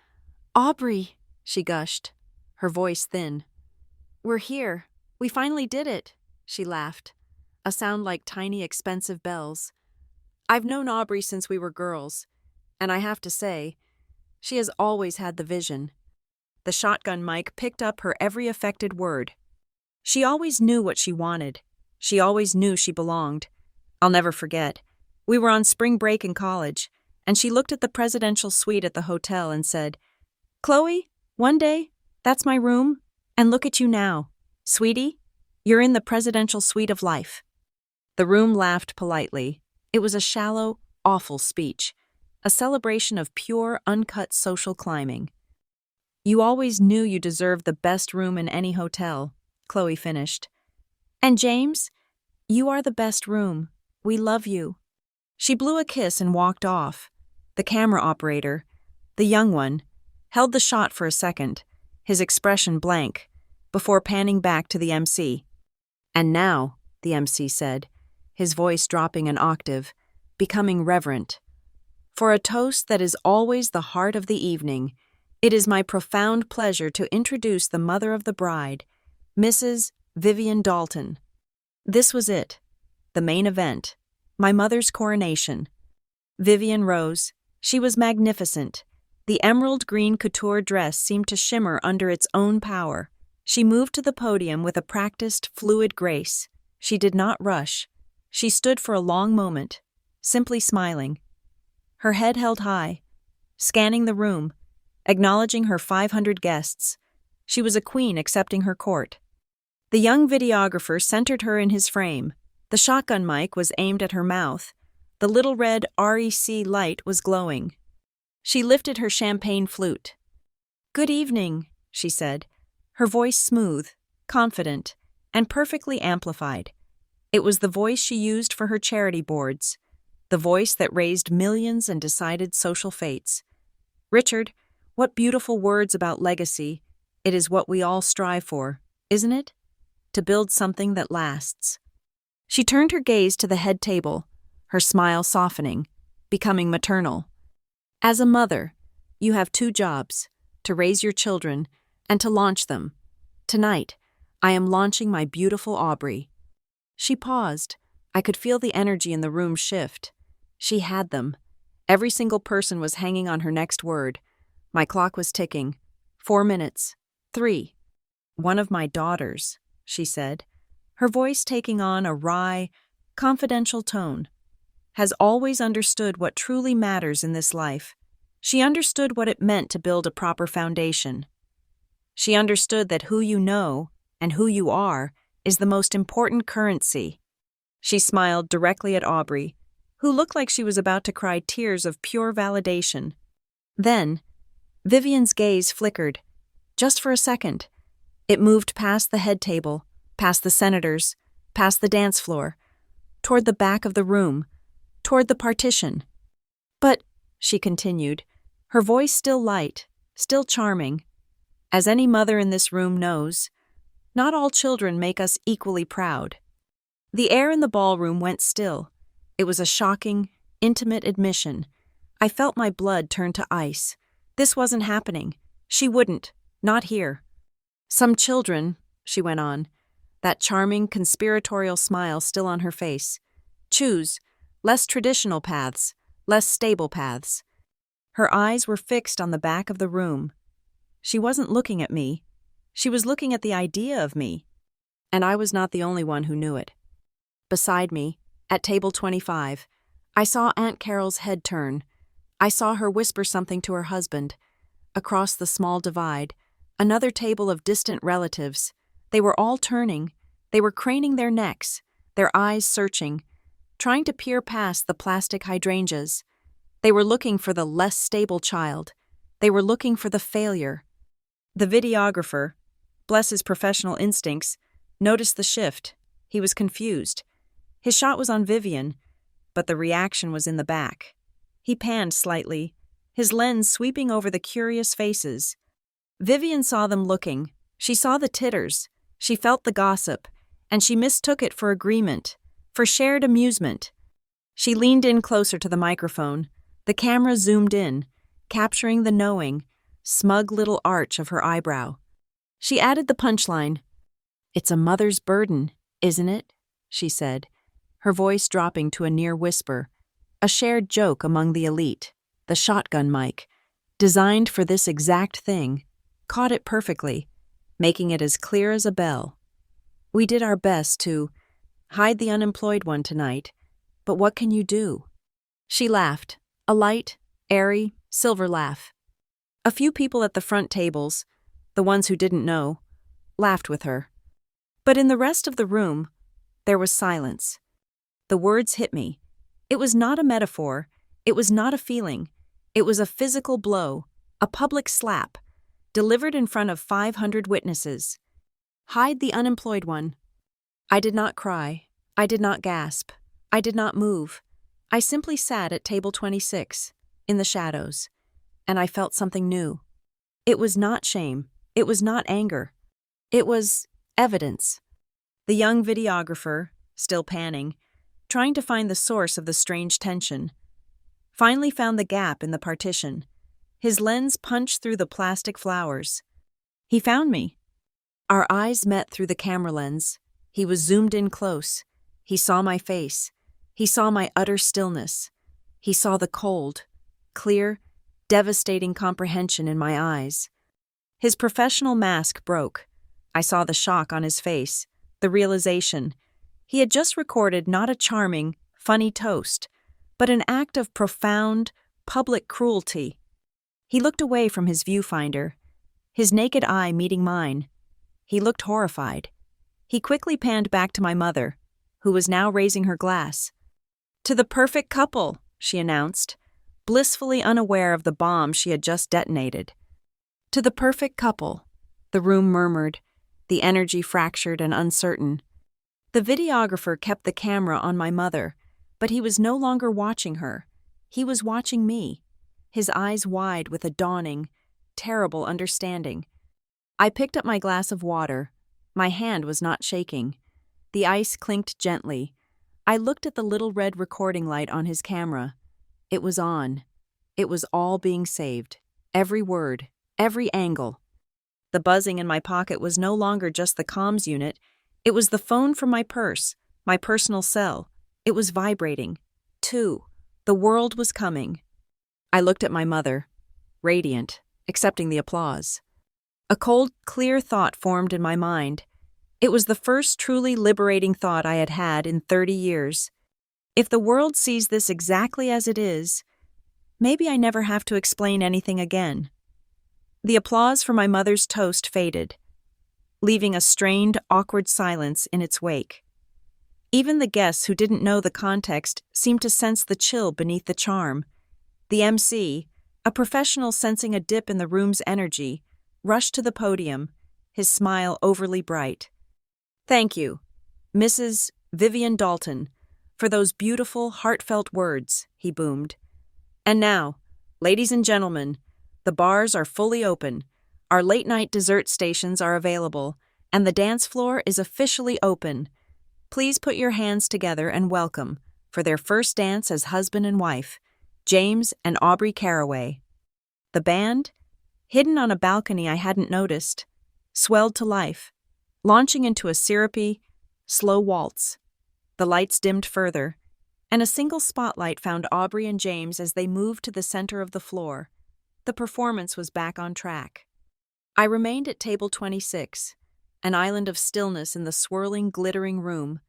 Aubrey, she gushed, her voice thin. We're here. We finally did it, she laughed, a sound like tiny expensive bells. I've known Aubrey since we were girls, and I have to say, she has always had the vision. The shotgun mic picked up her every affected word. She always knew what she wanted. She always knew she belonged. I'll never forget. We were on spring break in college, and she looked at the presidential suite at the hotel and said, Chloe, one day, that's my room, and look at you now. Sweetie, you're in the presidential suite of life. The room laughed politely. It was a shallow, awful speech, a celebration of pure, uncut social climbing. You always knew you deserved the best room in any hotel, Chloe finished. And James, you are the best room. We love you. She blew a kiss and walked off. The camera operator, the young one, held the shot for a second, his expression blank, before panning back to the MC. And now, the MC said, his voice dropping an octave, becoming reverent. For a toast that is always the heart of the evening, it is my profound pleasure to introduce the mother of the bride, Mrs. Vivian Dalton. This was it, the main event, my mother's coronation. Vivian rose. She was magnificent. The emerald green couture dress seemed to shimmer under its own power. She moved to the podium with a practiced, fluid grace. She did not rush. She stood for a long moment, simply smiling. Her head held high, scanning the room, acknowledging her 500 guests. She was a queen accepting her court. The young videographer centered her in his frame. The shotgun mic was aimed at her mouth. The little red REC light was glowing. She lifted her champagne flute. "Good evening," she said, her voice smooth, confident, and perfectly amplified. It was the voice she used for her charity boards, the voice that raised millions and decided social fates. "Richard, what beautiful words about legacy. It is what we all strive for, isn't it? To build something that lasts." She turned her gaze to the head table, her smile softening, becoming maternal. "As a mother, you have two jobs, to raise your children and to launch them. Tonight, I am launching my beautiful Aubrey." She paused. I could feel the energy in the room shift. She had them. Every single person was hanging on her next word. My clock was ticking. 4 minutes. 3. "One of my daughters," she said, her voice taking on a wry, confidential tone, "has always understood what truly matters in this life. She understood what it meant to build a proper foundation. She understood that who you know and who you are is the most important currency." She smiled directly at Aubrey, who looked like she was about to cry tears of pure validation. Then, Vivian's gaze flickered, just for a second. It moved past the head table, past the senators, past the dance floor, toward the back of the room, toward the partition. "But," she continued, her voice still light, still charming, "as any mother in this room knows, not all children make us equally proud." The air in the ballroom went still. It was a shocking, intimate admission. I felt my blood turn to ice. This wasn't happening. She wouldn't. Not here. "Some children," she went on, that charming, conspiratorial smile still on her face, "choose less traditional paths, less stable paths." Her eyes were fixed on the back of the room. She wasn't looking at me. She was looking at the idea of me. And I was not the only one who knew it. Beside me, at table 25, I saw Aunt Carol's head turn. I saw her whisper something to her husband. Across the small divide, another table of distant relatives. They were all turning. They were craning their necks, their eyes searching, trying to peer past the plastic hydrangeas. They were looking for the less stable child. They were looking for the failure. The videographer, bless his professional instincts, noticed the shift. He was confused. His shot was on Vivian, but the reaction was in the back. He panned slightly, his lens sweeping over the curious faces. Vivian saw them looking. She saw the titters. She felt the gossip, and she mistook it for agreement, for shared amusement. She leaned in closer to the microphone. The camera zoomed in, capturing the knowing, smug little arch of her eyebrow. She added the punchline. "It's a mother's burden, isn't it?" she said, her voice dropping to a near whisper, a shared joke among the elite. The shotgun mic, designed for this exact thing, caught it perfectly, making it as clear as a bell. "We did our best to hide the unemployed one tonight, but what can you do?" She laughed, a light, airy, silver laugh. A few people at the front tables, the ones who didn't know, laughed with her. But in the rest of the room, there was silence. The words hit me. It was not a metaphor. It was not a feeling. It was a physical blow, a public slap, delivered in front of 500 witnesses. Hide the unemployed one. I did not cry. I did not gasp. I did not move. I simply sat at table 26, in the shadows, and I felt something new. It was not shame. It was not anger. It was evidence. The young videographer, still panning, trying to find the source of the strange tension, finally found the gap in the partition. His lens punched through the plastic flowers. He found me. Our eyes met through the camera lens. He was zoomed in close. He saw my face. He saw my utter stillness. He saw the cold, clear, devastating comprehension in my eyes. His professional mask broke. I saw the shock on his face, the realization. He had just recorded not a charming, funny toast, but an act of profound, public cruelty. He looked away from his viewfinder, his naked eye meeting mine. He looked horrified. He quickly panned back to my mother, who was now raising her glass. To the perfect couple, she announced, blissfully unaware of the bomb she had just detonated. To the perfect couple, the room murmured, the energy fractured and uncertain. The videographer kept the camera on my mother, but he was no longer watching her. He was watching me, his eyes wide with a dawning, terrible understanding. I picked up my glass of water. My hand was not shaking. The ice clinked gently. I looked at the little red recording light on his camera. It was on. It was all being saved. Every word, every angle. The buzzing in my pocket was no longer just the comms unit. It was the phone from my purse, my personal cell. It was vibrating. 2. The world was coming. I looked at my mother, radiant, accepting the applause. A cold, clear thought formed in my mind. It was the first truly liberating thought I had had in 30 years. If the world sees this exactly as it is, maybe I never have to explain anything again. The applause for my mother's toast faded, leaving a strained, awkward silence in its wake. Even the guests who didn't know the context seemed to sense the chill beneath the charm. The MC, a professional sensing a dip in the room's energy, rushed to the podium, his smile overly bright. "Thank you, Mrs. Vivian Dalton, for those beautiful, heartfelt words," he boomed. "And now, ladies and gentlemen, the bars are fully open, our late-night dessert stations are available, and the dance floor is officially open. Please put your hands together and welcome, for their first dance as husband and wife, James and Aubrey Caraway." The band, hidden on a balcony I hadn't noticed, swelled to life, launching into a syrupy, slow waltz. The lights dimmed further, and a single spotlight found Aubrey and James as they moved to the center of the floor. The performance was back on track. I remained at table 26, an island of stillness in the swirling, glittering room.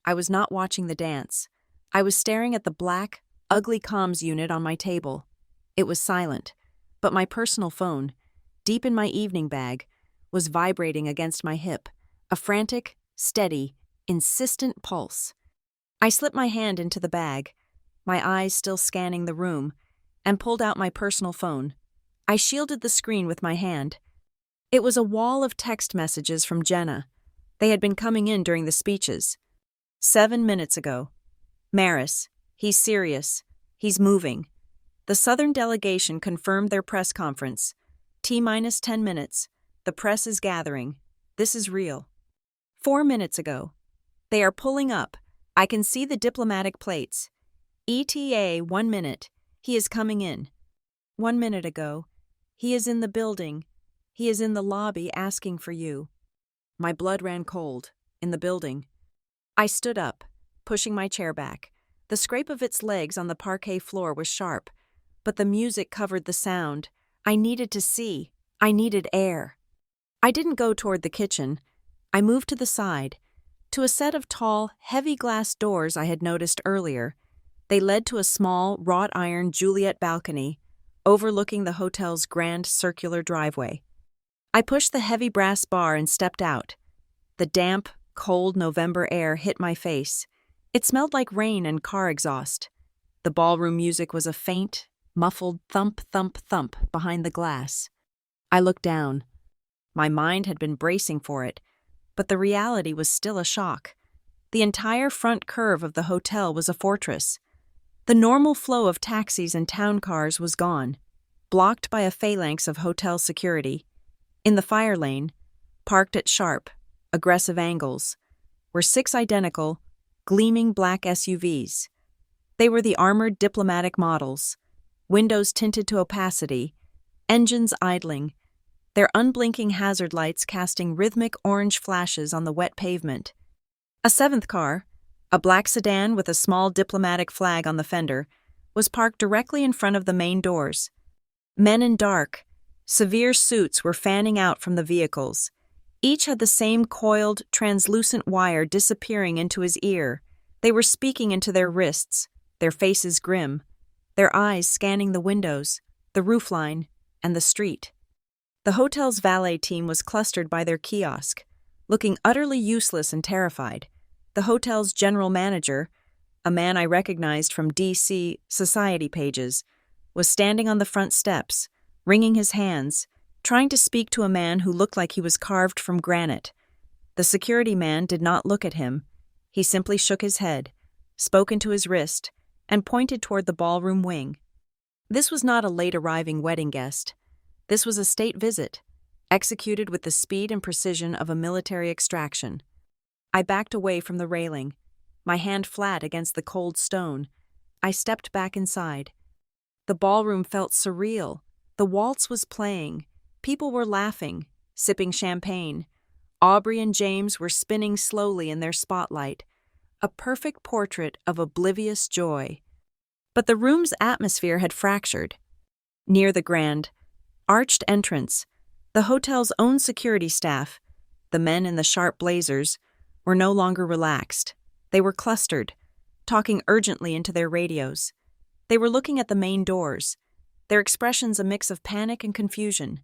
I was not watching the dance. I was staring at the black, ugly comms unit on my table. It was silent, but my personal phone, deep in my evening bag, was vibrating against my hip, a frantic, steady, insistent pulse. I slipped my hand into the bag, my eyes still scanning the room, and pulled out my personal phone. I shielded the screen with my hand. It was a wall of text messages from Jenna. They had been coming in during the speeches. 7 minutes ago. "Maris, he's serious. He's moving." The Southern delegation confirmed their press conference. T-minus 10 minutes. The press is gathering. This is real. 4 minutes ago. "They are pulling up. I can see the diplomatic plates. ETA 1 minute. He is coming in." 1 minute ago. "He is in the building. He is in the lobby asking for you." My blood ran cold. In the building. I stood up, pushing my chair back. The scrape of its legs on the parquet floor was sharp, but the music covered the sound. I needed to see. I needed air. I didn't go toward the kitchen. I moved to the side, to a set of tall, heavy glass doors I had noticed earlier. They led to a small, wrought iron Juliet balcony, overlooking the hotel's grand circular driveway. I pushed the heavy brass bar and stepped out. The damp, cold November air hit my face. It smelled like rain and car exhaust. The ballroom music was a faint, muffled thump, thump, thump behind the glass. I looked down. My mind had been bracing for it, but the reality was still a shock. The entire front curve of the hotel was a fortress. The normal flow of taxis and town cars was gone, blocked by a phalanx of hotel security. In the fire lane, parked at sharp, aggressive angles, were 6 identical, gleaming black SUVs. They were the armored diplomatic models, windows tinted to opacity, engines idling, their unblinking hazard lights casting rhythmic orange flashes on the wet pavement. A 7th car, a black sedan with a small diplomatic flag on the fender, was parked directly in front of the main doors. Men in dark, severe suits were fanning out from the vehicles. Each had the same coiled, translucent wire disappearing into his ear. They were speaking into their wrists, their faces grim, their eyes scanning the windows, the roofline, and the street. The hotel's valet team was clustered by their kiosk, looking utterly useless and terrified. The hotel's general manager, A man I recognized from D.C. society pages was standing on the front steps, wringing his hands, trying to speak to a man who looked like he was carved from granite. The security man did not look at him. He simply shook his head, spoke into his wrist, and pointed toward the ballroom wing. This was not a late-arriving wedding guest. This was a state visit, executed with the speed and precision of a military extraction. I backed away from the railing, my hand flat against the cold stone. I stepped back inside. The ballroom felt surreal. The waltz was playing. People were laughing, sipping champagne. Aubrey and James were spinning slowly in their spotlight, a perfect portrait of oblivious joy. But the room's atmosphere had fractured. Near the grand, arched entrance, the hotel's own security staff, the men in the sharp blazers, were no longer relaxed. They were clustered, talking urgently into their radios. They were looking at the main doors, their expressions a mix of panic and confusion.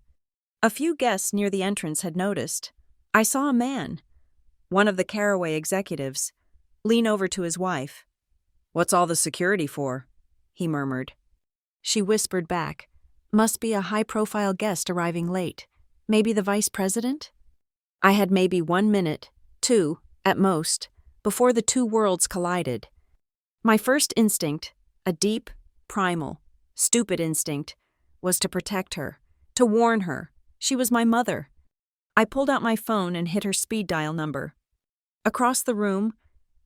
A few guests near the entrance had noticed. I saw a man, one of the Caraway executives, lean over to his wife. "What's all the security for?" he murmured. She whispered back, "Must be a high-profile guest arriving late. Maybe the vice president?" I had maybe 1 minute, 2, at most, before the two worlds collided. My first instinct, a deep, primal, stupid instinct, was to protect her, to warn her. She was my mother. I pulled out my phone and hit her speed dial number. Across the room,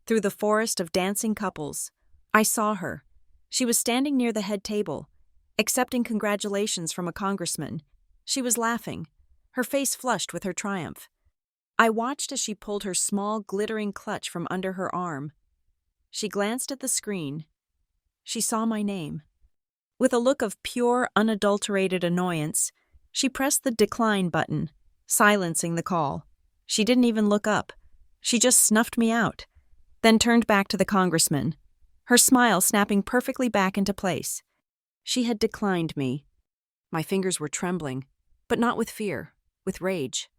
through the forest of dancing couples, I saw her. She was standing near the head table, accepting congratulations from a congressman. She was laughing, her face flushed with her triumph. I watched as she pulled her small, glittering clutch from under her arm. She glanced at the screen. She saw my name. With a look of pure, unadulterated annoyance, she pressed the decline button, silencing the call. She didn't even look up. She just snuffed me out, then turned back to the congressman, her smile snapping perfectly back into place. She had declined me. My fingers were trembling, but not with fear, with rage.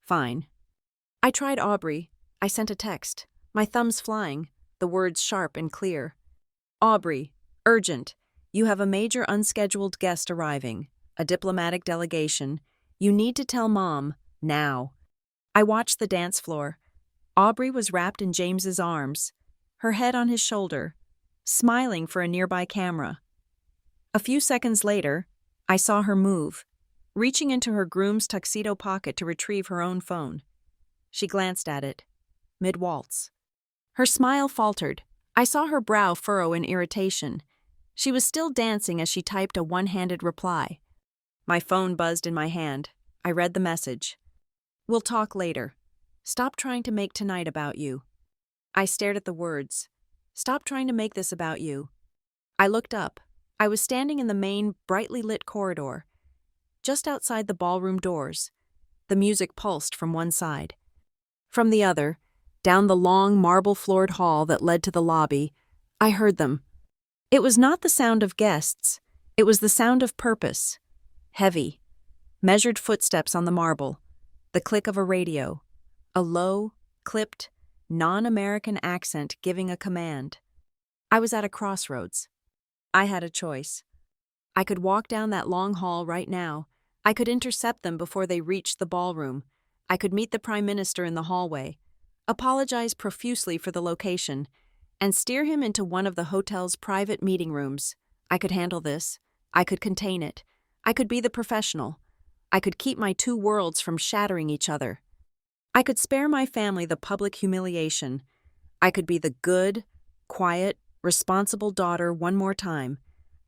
Fine. I tried Aubrey. I sent a text, my thumbs flying, the words sharp and clear. "Aubrey, urgent. You have a major unscheduled guest arriving, a diplomatic delegation. You need to tell Mom, now." I watched the dance floor. Aubrey was wrapped in James's arms, her head on his shoulder, smiling for a nearby camera. A few seconds later, I saw her move, reaching into her groom's tuxedo pocket to retrieve her own phone. She glanced at it, mid-waltz. Her smile faltered. I saw her brow furrow in irritation. She was still dancing as she typed a one-handed reply. My phone buzzed in my hand. I read the message. "We'll talk later. Stop trying to make tonight about you." I stared at the words. Stop trying to make this about you. I looked up. I was standing in the main, brightly lit corridor, just outside the ballroom doors. The music pulsed from one side. From the other, down the long, marble-floored hall that led to the lobby, I heard them. It was not the sound of guests. It was the sound of purpose. Heavy, measured footsteps on the marble, the click of a radio, a low, clipped, non-American accent giving a command. I was at a crossroads. I had a choice. I could walk down that long hall right now. I could intercept them before they reached the ballroom. I could meet the Prime Minister in the hallway, apologize profusely for the location, and steer him into one of the hotel's private meeting rooms. I could handle this. I could contain it. I could be the professional. I could keep my two worlds from shattering each other. I could spare my family the public humiliation. I could be the good, quiet, responsible daughter one more time.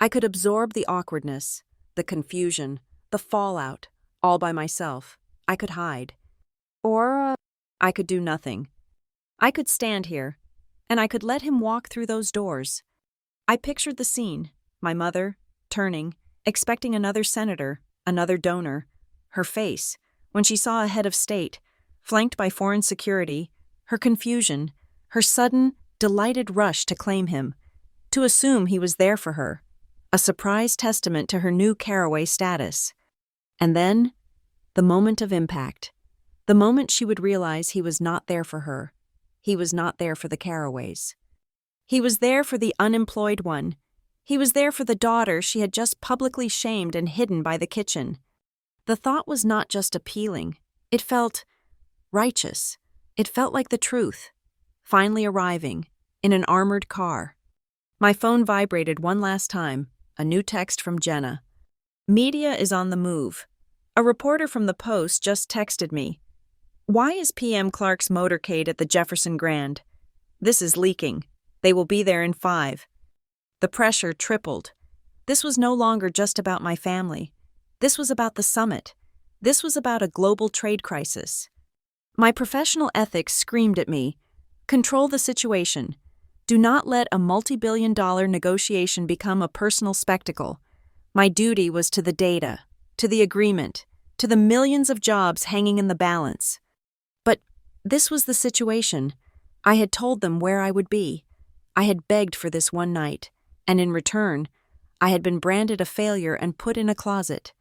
I could absorb the awkwardness, the confusion, the fallout, all by myself. I could hide. Or I could do nothing. I could stand here, and I could let him walk through those doors. I pictured the scene, my mother, turning, expecting another senator, another donor. Her face, when she saw a head of state, flanked by foreign security, her confusion, her sudden, delighted rush to claim him, to assume he was there for her, a surprise testament to her new Caraway status. And then, the moment of impact, the moment she would realize he was not there for her. He was not there for the Caraways. He was there for the unemployed one. He was there for the daughter she had just publicly shamed and hidden by the kitchen. The thought was not just appealing. It felt righteous. It felt like the truth. Finally arriving, in an armored car. My phone vibrated one last time, a new text from Jenna. Media is on the move. A reporter from the Post just texted me. Why is PM Clark's motorcade at the Jefferson Grand? This is leaking. They will be there in 5. The pressure tripled. This was no longer just about my family. This was about the summit. This was about a global trade crisis. My professional ethics screamed at me, control the situation. Do not let a multi-billion-dollar negotiation become a personal spectacle. My duty was to the data, to the agreement, to the millions of jobs hanging in the balance. But this was the situation. I had told them where I would be. I had begged for this one night, and in return, I had been branded a failure and put in a closet.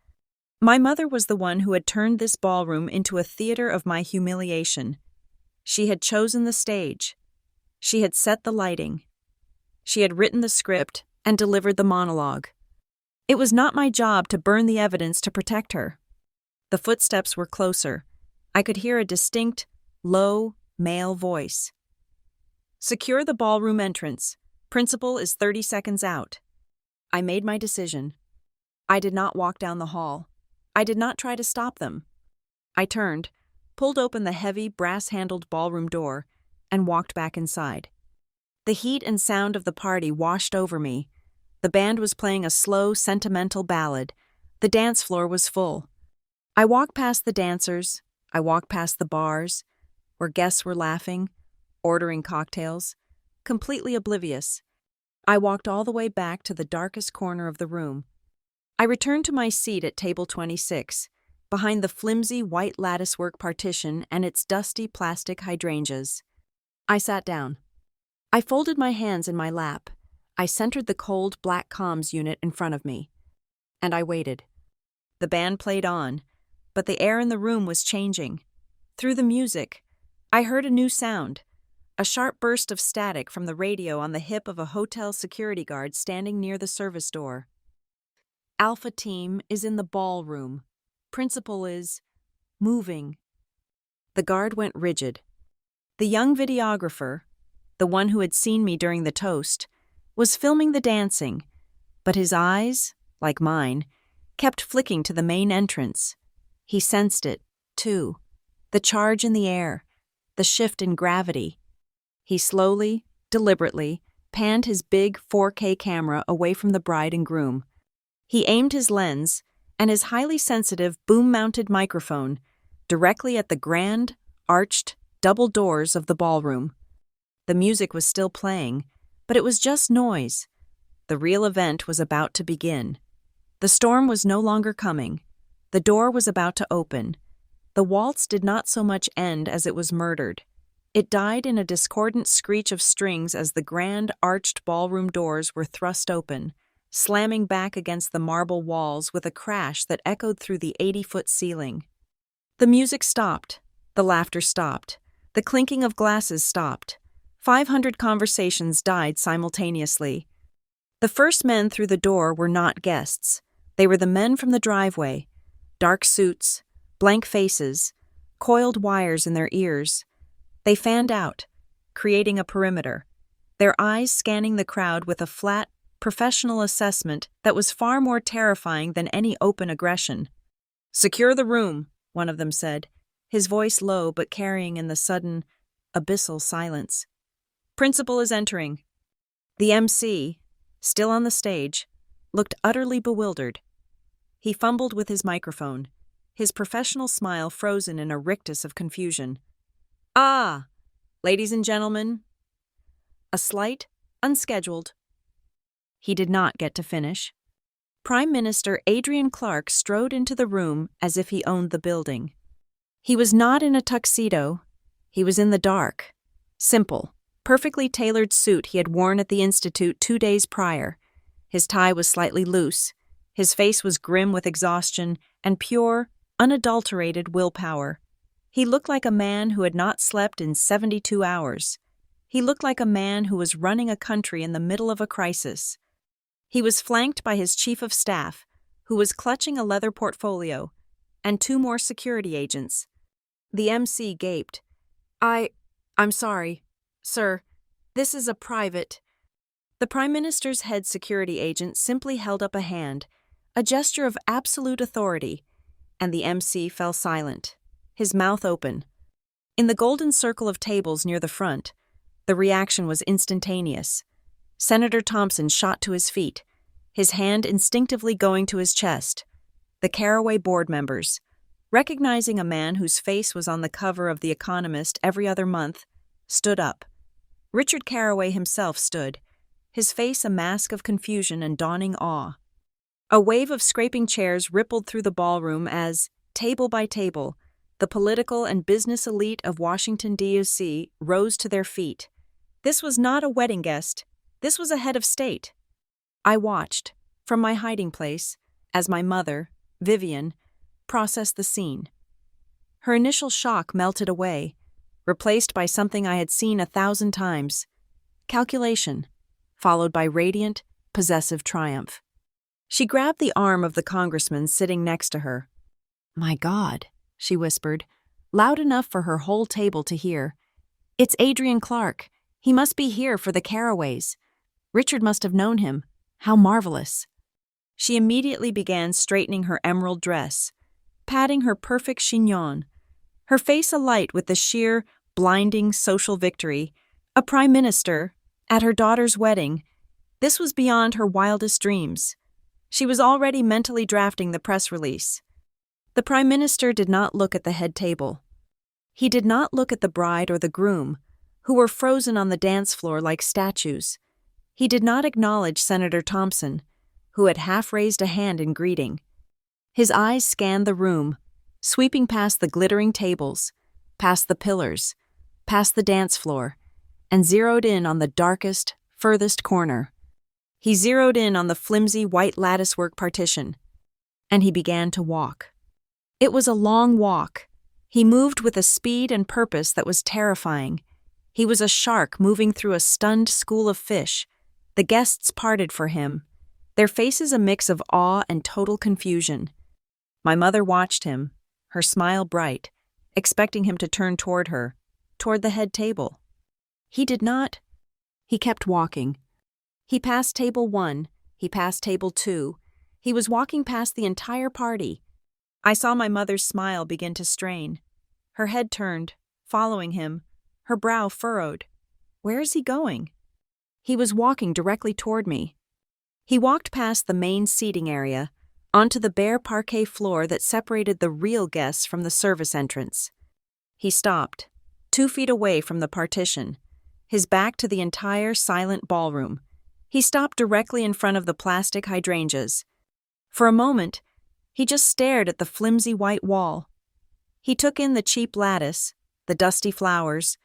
My mother was the one who had turned this ballroom into a theater of my humiliation. She had chosen the stage. She had set the lighting. She had written the script and delivered the monologue. It was not my job to burn the evidence to protect her. The footsteps were closer. I could hear a distinct, low, male voice. Secure the ballroom entrance. Principal is 30 seconds out. I made my decision. I did not walk down the hall. I did not try to stop them. I turned, pulled open the heavy, brass-handled ballroom door, and walked back inside. The heat and sound of the party washed over me. The band was playing a slow, sentimental ballad. The dance floor was full. I walked past the dancers. I walked past the bars, where guests were laughing, ordering cocktails, completely oblivious. I walked all the way back to the darkest corner of the room. I returned to my seat at table 26, behind the flimsy white latticework partition and its dusty plastic hydrangeas. I sat down. I folded my hands in my lap. I centered the cold black comms unit in front of me. And I waited. The band played on, but the air in the room was changing. Through the music, I heard a new sound. A sharp burst of static from the radio on the hip of a hotel security guard standing near the service door. Alpha team is in the ballroom. Principal is moving. The guard went rigid. The young videographer, the one who had seen me during the toast, was filming the dancing, but his eyes, like mine, kept flicking to the main entrance. He sensed it, too. The charge in the air, the shift in gravity. He slowly, deliberately, panned his big 4K camera away from the bride and groom. He aimed his lens and his highly sensitive boom-mounted microphone directly at the grand, arched, double doors of the ballroom. The music was still playing, but it was just noise. The real event was about to begin. The storm was no longer coming. The door was about to open. The waltz did not so much end as it was murdered. It died in a discordant screech of strings as the grand, arched ballroom doors were thrust open, slamming back against the marble walls with a crash that echoed through the 80-foot ceiling. The music stopped. The laughter stopped. The clinking of glasses stopped. 500 conversations died simultaneously. The first men through the door were not guests. They were the men from the driveway. Dark suits, blank faces, coiled wires in their ears. They fanned out, creating a perimeter, their eyes scanning the crowd with a flat, professional assessment that was far more terrifying than any open aggression. "Secure the room," one of them said, his voice low but carrying in the sudden, abyssal silence. "Principal is entering." The MC, still on the stage, looked utterly bewildered. He fumbled with his microphone, his professional smile frozen in a rictus of confusion. "Ah, ladies and gentlemen." A slight, unscheduled. He did not get to finish. Prime Minister Adrian Clark strode into the room as if he owned the building. He was not in a tuxedo. He was in the dark. Simple, perfectly tailored suit he had worn at the Institute 2 days prior. His tie was slightly loose. His face was grim with exhaustion and pure, unadulterated willpower. He looked like a man who had not slept in 72 hours. He looked like a man who was running a country in the middle of a crisis. He was flanked by his chief of staff, who was clutching a leather portfolio, and 2 more security agents. The MC gaped. I'm sorry, sir. This is a private. The Prime Minister's head security agent simply held up a hand, a gesture of absolute authority, and the MC fell silent, his mouth open. In the golden circle of tables near the front, the reaction was instantaneous. Senator Thompson shot to his feet, his hand instinctively going to his chest. The Caraway board members, recognizing a man whose face was on the cover of The Economist every other month, stood up. Richard Caraway himself stood, his face a mask of confusion and dawning awe. A wave of scraping chairs rippled through the ballroom as, table by table, the political and business elite of Washington, D.C. rose to their feet. This was not a wedding guest. This was a head of state. I watched, from my hiding place, as my mother, Vivian, processed the scene. Her initial shock melted away, replaced by something I had seen 1,000 times: calculation, followed by radiant, possessive triumph. She grabbed the arm of the congressman sitting next to her. "My God," she whispered, loud enough for her whole table to hear. "It's Adrian Clark. He must be here for the Caraways. Richard must have known him. How marvelous." She immediately began straightening her emerald dress, patting her perfect chignon, her face alight with the sheer, blinding social victory. A prime minister, at her daughter's wedding. This was beyond her wildest dreams. She was already mentally drafting the press release. The prime minister did not look at the head table. He did not look at the bride or the groom, who were frozen on the dance floor like statues. He did not acknowledge Senator Thompson, who had half raised a hand in greeting. His eyes scanned the room, sweeping past the glittering tables, past the pillars, past the dance floor, and zeroed in on the darkest, furthest corner. He zeroed in on the flimsy white latticework partition, and he began to walk. It was a long walk. He moved with a speed and purpose that was terrifying. He was a shark moving through a stunned school of fish. The guests parted for him, their faces a mix of awe and total confusion. My mother watched him, her smile bright, expecting him to turn toward her, toward the head table. He did not. He kept walking. He passed table 1, he passed table 2. He was walking past the entire party. I saw my mother's smile begin to strain. Her head turned, following him, her brow furrowed. Where is he going? He was walking directly toward me. He walked past the main seating area, onto the bare parquet floor that separated the real guests from the service entrance. He stopped, 2 feet away from the partition, his back to the entire silent ballroom. He stopped directly in front of the plastic hydrangeas. For a moment, he just stared at the flimsy white wall. He took in the cheap lattice, the dusty flowers,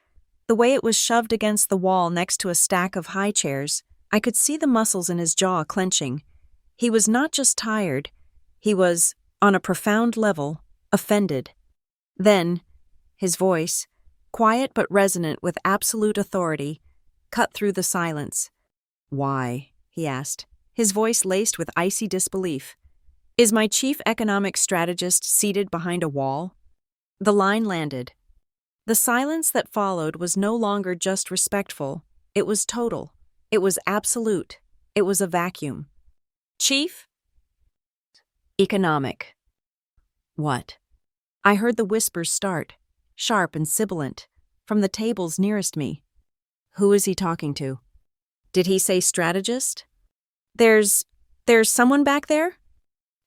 the way it was shoved against the wall next to a stack of high chairs. I could see the muscles in his jaw clenching. He was not just tired, he was, on a profound level, offended. Then, his voice, quiet but resonant with absolute authority, cut through the silence. "Why?" he asked, his voice laced with icy disbelief. "Is my chief economic strategist seated behind a wall?" The line landed. The silence that followed was no longer just respectful, it was total, it was absolute, it was a vacuum. "Chief?" "Economic." "What?" I heard the whispers start, sharp and sibilant, from the tables nearest me. Who is he talking to? Did he say strategist? There's someone back there?"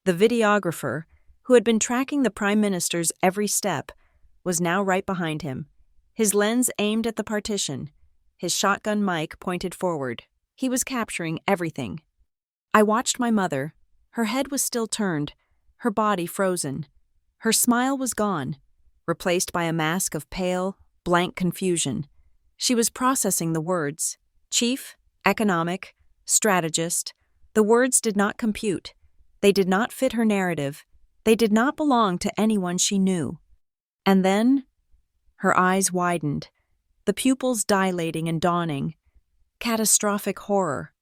The videographer, who had been tracking the Prime Minister's every step, was now right behind him, his lens aimed at the partition, his shotgun mic pointed forward. He was capturing everything. I watched my mother. Her head was still turned, her body frozen. Her smile was gone, replaced by a mask of pale, blank confusion. She was processing the words. Chief, economic, strategist. The words did not compute. They did not fit her narrative. They did not belong to anyone she knew. And then, her eyes widened. the pupils dilating and dawning. Catastrophic horror.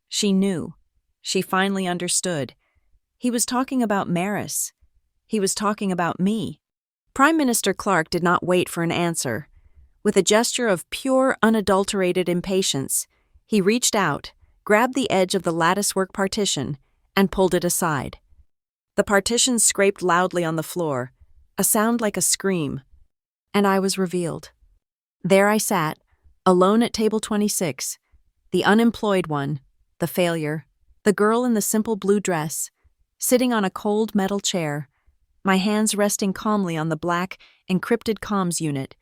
She knew. She finally understood. He was talking about Maris. He was talking about me. Prime Minister Clark did not wait for an answer. With a gesture of pure, unadulterated impatience, he reached out, grabbed the edge of the latticework partition, and pulled it aside. The partition scraped loudly on the floor, a sound like a scream, and I was revealed. There I sat, alone at table 26, the unemployed one, the failure, the girl in the simple blue dress, sitting on a cold metal chair, my hands resting calmly on the black, encrypted comms unit.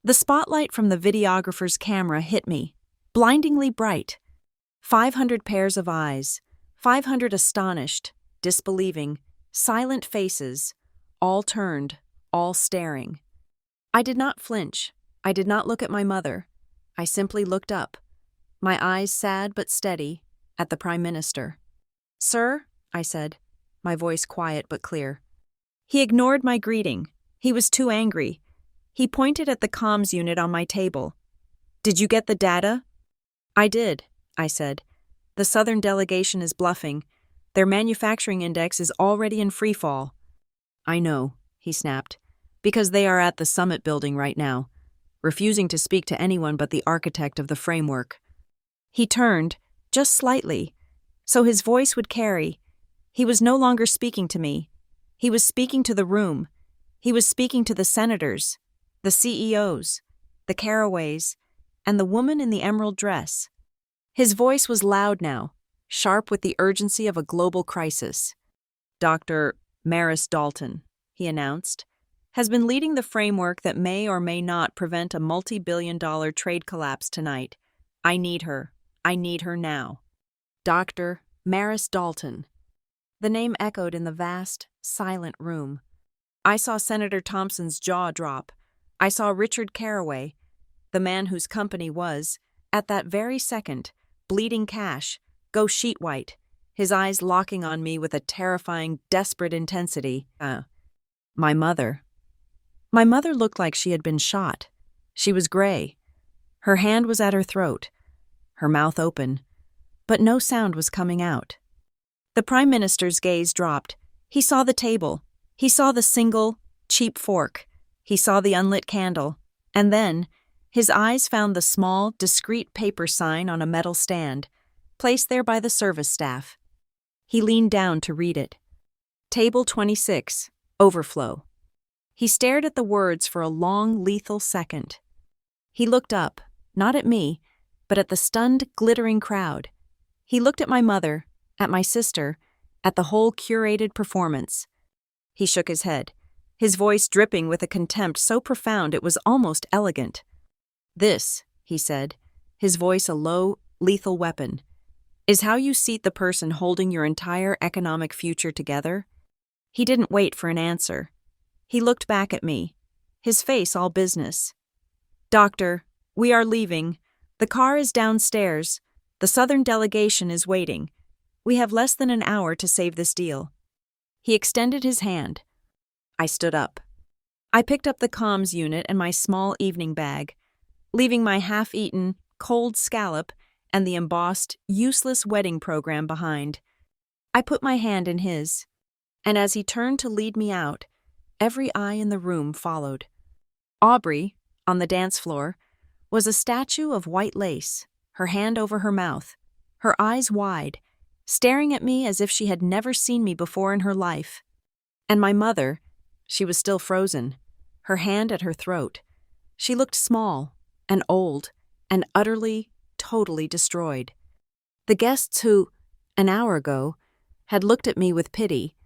The spotlight from the videographer's camera hit me, blindingly bright. 500 pairs of eyes, 500 astonished, disbelieving, silent faces, all turned, all staring. I did not flinch. I did not look at my mother. I simply looked up, my eyes sad but steady, at the Prime Minister. "Sir," I said, my voice quiet but clear. He ignored my greeting. He was too angry. He pointed at the comms unit on my table. "Did you get the data?" "I did," I said. "The Southern delegation is bluffing. Their manufacturing index is already in freefall." "I know," he snapped, "because they are at the summit building right now, refusing to speak to anyone but the architect of the framework." He turned, just slightly, so his voice would carry. He was no longer speaking to me. He was speaking to the room. He was speaking to the senators, the CEOs, the Caraways, and the woman in the emerald dress. His voice was loud now, sharp with the urgency of a global crisis. "Dr. Maris Dalton," he announced, "has been leading the framework that may or may not prevent a multi-billion-dollar trade collapse tonight. I need her. I need her now." Dr. Maris Dalton. The name echoed in the vast, silent room. I saw Senator Thompson's jaw drop. I saw Richard Caraway, the man whose company was, at that very second, bleeding cash, go sheet white, his eyes locking on me with a terrifying, desperate intensity. My mother. My mother looked like she had been shot. She was gray. Her hand was at her throat, her mouth open, but no sound was coming out. The Prime Minister's gaze dropped. He saw the table. He saw the single, cheap fork. He saw the unlit candle. And then, his eyes found the small, discreet paper sign on a metal stand, placed there by the service staff. He leaned down to read it. Table 26, overflow. He stared at the words for a long, lethal second. He looked up, not at me, but at the stunned, glittering crowd. He looked at my mother, at my sister, at the whole curated performance. He shook his head, his voice dripping with a contempt so profound it was almost elegant. "This," he said, his voice a low, lethal weapon, "is how you seat the person holding your entire economic future together?" He didn't wait for an answer. He looked back at me, his face all business. "Doctor, we are leaving. The car is downstairs. The Southern delegation is waiting. We have less than an hour to save this deal." He extended his hand. I stood up. I picked up the comms unit and my small evening bag, leaving my half-eaten, cold scallop and the embossed, useless wedding program behind. I put my hand in his, and as he turned to lead me out, every eye in the room followed. Aubrey, on the dance floor, was a statue of white lace, her hand over her mouth, her eyes wide, staring at me as if she had never seen me before in her life. And my mother, she was still frozen, her hand at her throat. She looked small and old and utterly, totally destroyed. The guests who, an hour ago, had looked at me with pity,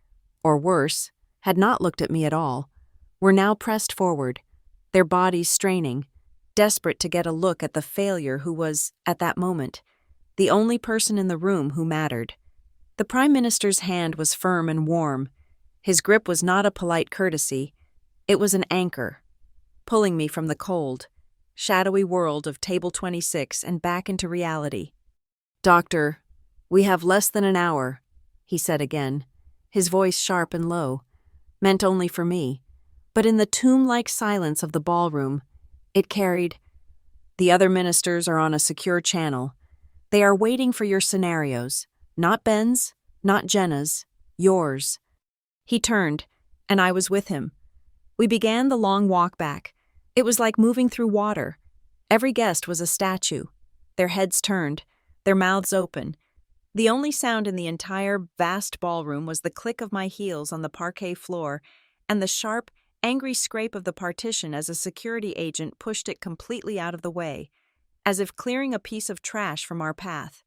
or worse, had not looked at me at all, were now pressed forward, their bodies straining, desperate to get a look at the failure who was, at that moment, the only person in the room who mattered. The Prime Minister's hand was firm and warm. His grip was not a polite courtesy. It was an anchor, pulling me from the cold, shadowy world of Table 26 and back into reality. "Doctor, we have less than an hour," he said again, his voice sharp and low, meant only for me, but in the tomb-like silence of the ballroom, it carried, The other ministers are on a secure channel. They are waiting for your scenarios. Not Ben's, not Jenna's, yours." He turned, and I was with him. We began the long walk back. It was like moving through water. Every guest was a statue. Their heads turned, their mouths open. The only sound in the entire vast ballroom was the click of my heels on the parquet floor and the sharp, angry scrape of the partition as a security agent pushed it completely out of the way, as if clearing a piece of trash from our path.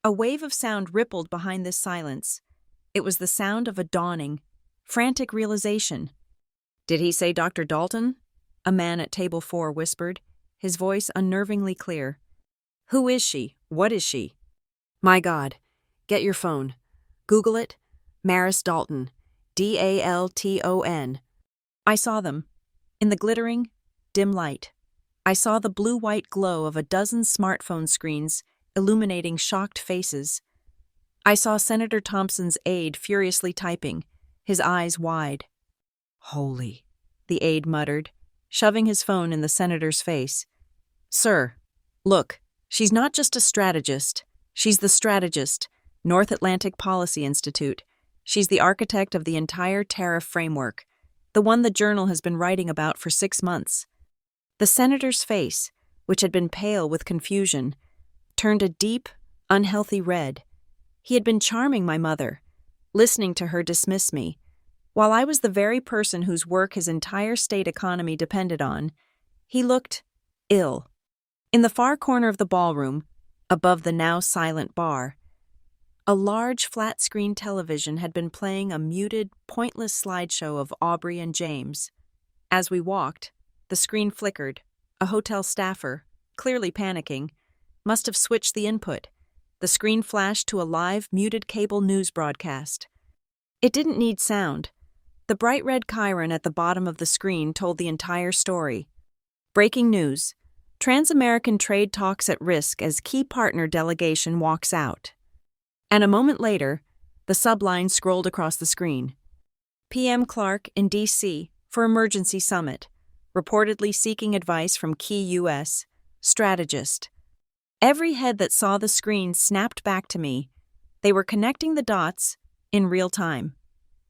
A wave of sound rippled behind this silence. It was the sound of a dawning, frantic realization. "Did he say Dr. Dalton?" a man at table 4 whispered, his voice unnervingly clear. "Who is she? What is she?" "My God. Get your phone. Google it. Maris Dalton. Dalton. I saw them. In the glittering, dim light. I saw the blue-white glow of a dozen smartphone screens illuminating shocked faces. I saw Senator Thompson's aide furiously typing, his eyes wide. "Holy," the aide muttered, shoving his phone in the senator's face. "Sir, look, she's not just a strategist. She's the strategist, North Atlantic Policy Institute. She's the architect of the entire tariff framework, the one the Journal has been writing about for 6 months." The senator's face, which had been pale with confusion, turned a deep, unhealthy red. He had been charming my mother, listening to her dismiss me, while I was the very person whose work his entire state economy depended on. He looked ill. In the far corner of the ballroom, above the now silent bar, a large flat-screen television had been playing a muted, pointless slideshow of Aubrey and James. As we walked, the screen flickered. A hotel staffer, clearly panicking, must have switched the input. The screen flashed to a live, muted cable news broadcast. It didn't need sound. The bright red chyron at the bottom of the screen told the entire story. Breaking news. Trans-American trade talks at risk as key partner delegation walks out. And a moment later, the subline scrolled across the screen. PM Clark in D.C. for emergency summit, reportedly seeking advice from key U.S. strategist. Every head that saw the screen snapped back to me. They were connecting the dots in real time.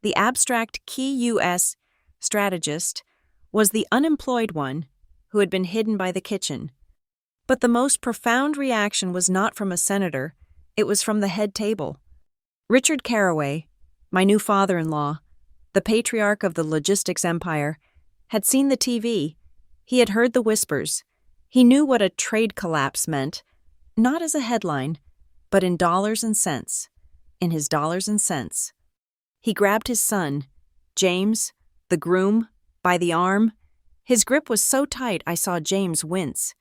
The abstract key U.S. strategist was the unemployed one who had been hidden by the kitchen. But the most profound reaction was not from a senator. It was from the head table. Richard Carraway, my new father-in-law, the patriarch of the logistics empire, had seen the TV. He had heard the whispers. He knew what a trade collapse meant, not as a headline, but in dollars and cents. In his dollars and cents. He grabbed his son, James, the groom, by the arm. His grip was so tight I saw James wince.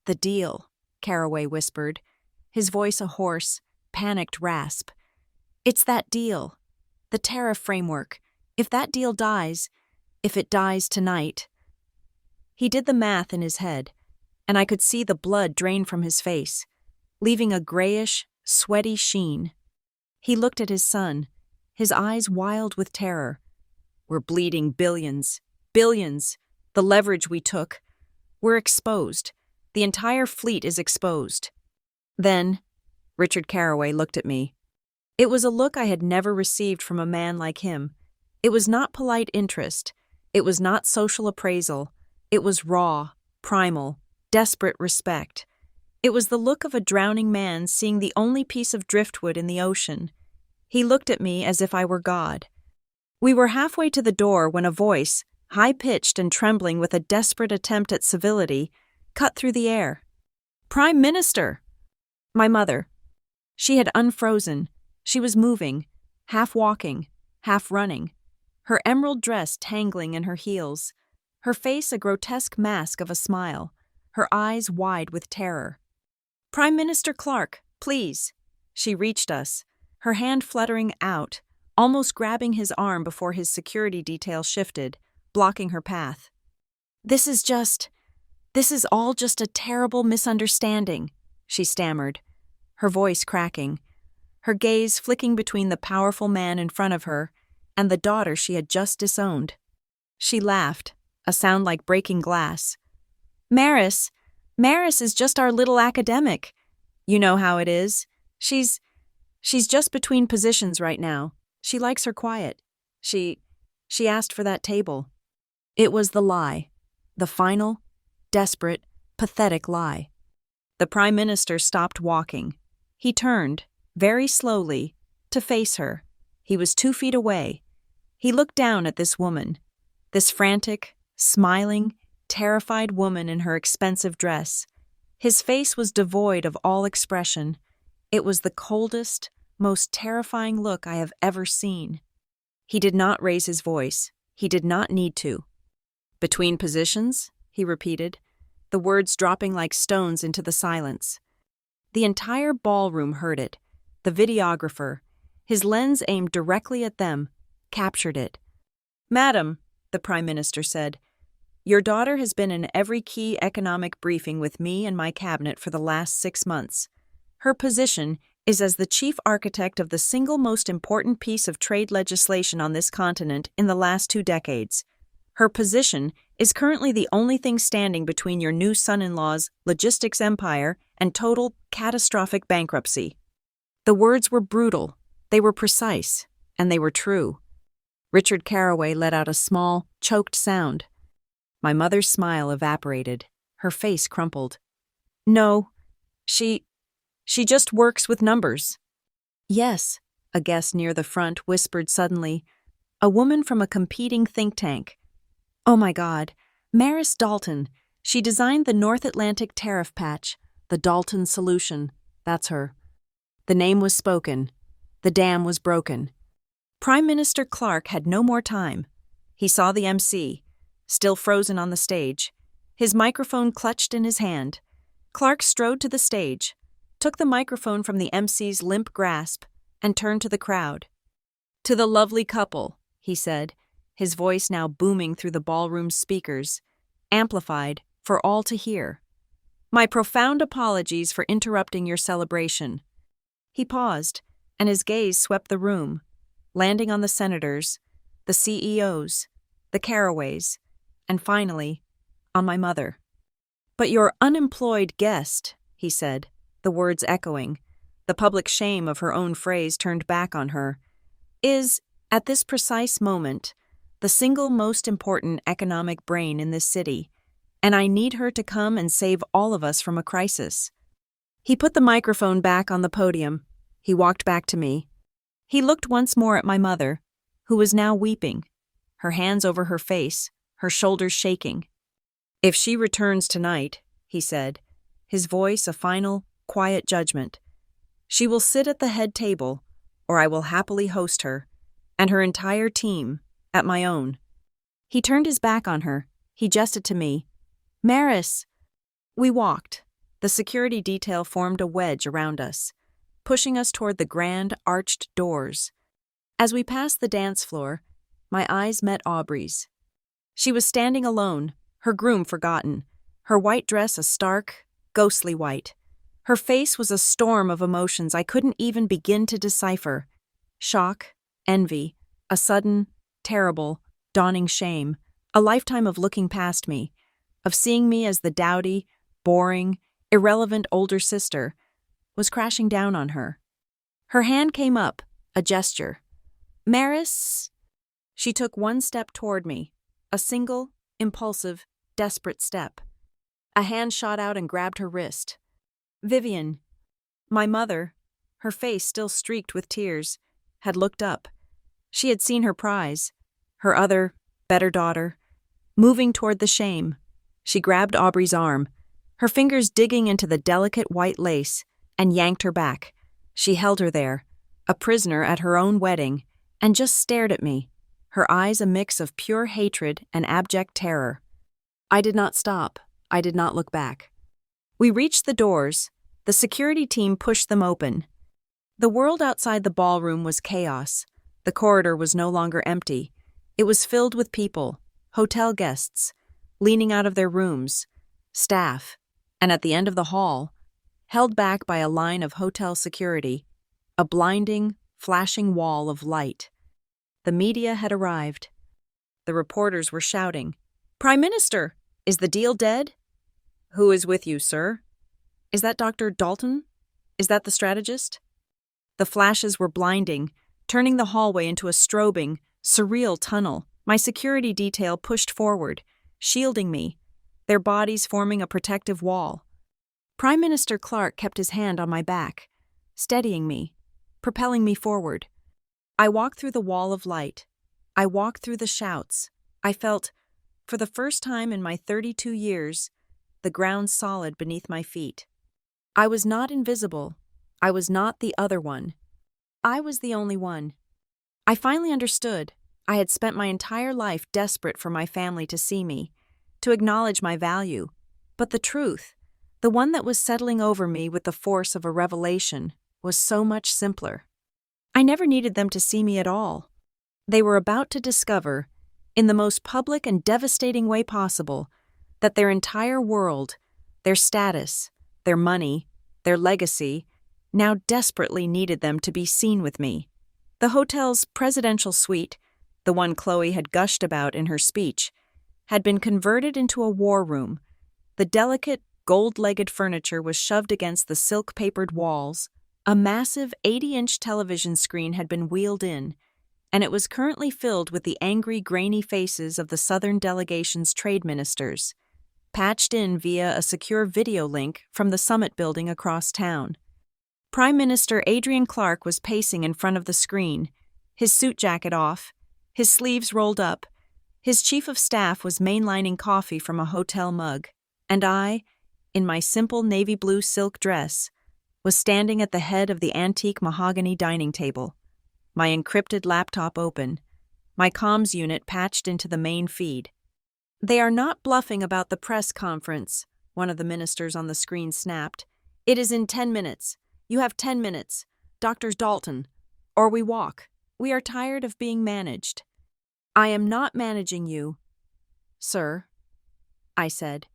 "The deal," Carraway whispered, his voice a hoarse, panicked rasp. "It's that deal. The tariff framework. If that deal dies, if it dies tonight." He did the math in his head, and I could see the blood drain from his face, leaving a grayish, sweaty sheen. He looked at his son, his eyes wild with terror. "We're bleeding billions. Billions. The leverage we took. We're exposed. The entire fleet is exposed." Then, Richard Carraway looked at me. It was a look I had never received from a man like him. It was not polite interest. It was not social appraisal. It was raw, primal, desperate respect. It was the look of a drowning man seeing the only piece of driftwood in the ocean. He looked at me as if I were God. We were halfway to the door when a voice, high-pitched and trembling with a desperate attempt at civility, cut through the air. "Prime Minister!" My mother. She had unfrozen. She was moving, half walking, half running, her emerald dress tangling in her heels, her face a grotesque mask of a smile, her eyes wide with terror. "Prime Minister Clark, please." She reached us, her hand fluttering out, almost grabbing his arm before his security detail shifted, blocking her path. This is all just a terrible misunderstanding," she stammered, her voice cracking, her gaze flicking between the powerful man in front of her and the daughter she had just disowned. She laughed, a sound like breaking glass. "Maris, Maris is just our little academic. You know how it is. She's just between positions right now. She likes her quiet. She asked for that table. It was the lie. The final, desperate, pathetic lie. The Prime Minister stopped walking. He turned, very slowly, to face her. He was 2 feet away. He looked down at this woman, this frantic, smiling, terrified woman in her expensive dress. His face was devoid of all expression. It was the coldest, most terrifying look I have ever seen. He did not raise his voice. He did not need to. "Between positions?" he repeated, the words dropping like stones into the silence. The entire ballroom heard it. The videographer, his lens aimed directly at them, captured it. "Madam," the Prime Minister said, "your daughter has been in every key economic briefing with me and my cabinet for the last 6 months. Her position is as the chief architect of the single most important piece of trade legislation on this continent in the last 2 decades. Her position is currently the only thing standing between your new son-in-law's logistics empire and total, catastrophic bankruptcy." The words were brutal, they were precise, and they were true. Richard Carraway let out a small, choked sound. My mother's smile evaporated. Her face crumpled. "No, she just works with numbers." "Yes," a guest near the front whispered suddenly. "A woman from a competing think tank. Oh my God, Maris Dalton. She designed the North Atlantic tariff patch, the Dalton solution. That's her." The name was spoken. The dam was broken. Prime Minister Clark had no more time. He saw the MC, still frozen on the stage, his microphone clutched in his hand. Clark strode to the stage, took the microphone from the MC's limp grasp, and turned to the crowd. "To the lovely couple," he said, his voice now booming through the ballroom's speakers, amplified for all to hear. "My profound apologies for interrupting your celebration." He paused, and his gaze swept the room, landing on the senators, the CEOs, the Carraways, and finally, on my mother. "But your unemployed guest," he said, the words echoing, the public shame of her own phrase turned back on her, "is, at this precise moment, the single most important economic brain in this city, and I need her to come and save all of us from a crisis." He put the microphone back on the podium. He walked back to me. He looked once more at my mother, who was now weeping, her hands over her face, her shoulders shaking. "If she returns tonight," he said, his voice a final, quiet judgment, "she will sit at the head table, or I will happily host her, and her entire team, at my own." He turned his back on her. He gestured to me. "Maris!" We walked. The security detail formed a wedge around us, pushing us toward the grand, arched doors. As we passed the dance floor, my eyes met Aubrey's. She was standing alone, her groom forgotten, her white dress a stark, ghostly white. Her face was a storm of emotions I couldn't even begin to decipher. Shock, envy, a sudden, terrible, dawning shame, a lifetime of looking past me, of seeing me as the dowdy, boring, irrelevant older sister, was crashing down on her. Her hand came up, a gesture. "Maris?" She took one step toward me, a single, impulsive, desperate step. A hand shot out and grabbed her wrist. "Vivian." My mother, her face still streaked with tears, had looked up. She had seen her prize, her other, better daughter, moving toward the shame. She grabbed Aubrey's arm, her fingers digging into the delicate white lace, and yanked her back. She held her there, a prisoner at her own wedding, and just stared at me, her eyes a mix of pure hatred and abject terror. I did not stop. I did not look back. We reached the doors. The security team pushed them open. The world outside the ballroom was chaos. The corridor was no longer empty. It was filled with people, hotel guests, leaning out of their rooms, staff, and at the end of the hall, held back by a line of hotel security, a blinding, flashing wall of light. The media had arrived. The reporters were shouting, "Prime Minister, is the deal dead?" Who is with you, sir? Is that Dr. Dalton? Is that the strategist? The flashes were blinding, turning the hallway into a strobing, surreal tunnel. My security detail pushed forward, shielding me, their bodies forming a protective wall. Prime Minister Clark kept his hand on my back, steadying me, propelling me forward. I walked through the wall of light. I walked through the shouts. I felt, for the first time in my 32 years, the ground solid beneath my feet. I was not invisible. I was not the other one. I was the only one. I finally understood. I had spent my entire life desperate for my family to see me, to acknowledge my value. But the truth, the one that was settling over me with the force of a revelation, was so much simpler. I never needed them to see me at all. They were about to discover, in the most public and devastating way possible, that their entire world, their status, their money, their legacy, now desperately needed them to be seen with me. The hotel's presidential suite, the one Chloe had gushed about in her speech, had been converted into a war room. The delicate, gold-legged furniture was shoved against the silk-papered walls. A massive 80-inch television screen had been wheeled in, and it was currently filled with the angry, grainy faces of the Southern delegation's trade ministers, patched in via a secure video link from the Summit building across town. Prime Minister Adrian Clark was pacing in front of the screen, his suit jacket off, his sleeves rolled up. His chief of staff was mainlining coffee from a hotel mug, and I, in my simple navy blue silk dress, was standing at the head of the antique mahogany dining table, my encrypted laptop open, my comms unit patched into the main feed. "They are not bluffing about the press conference," one of the ministers on the screen snapped. "It is in 10 minutes. You have 10 minutes. Dr. Dalton. Or we walk. We are tired of being managed." "I am not managing you, sir," I said,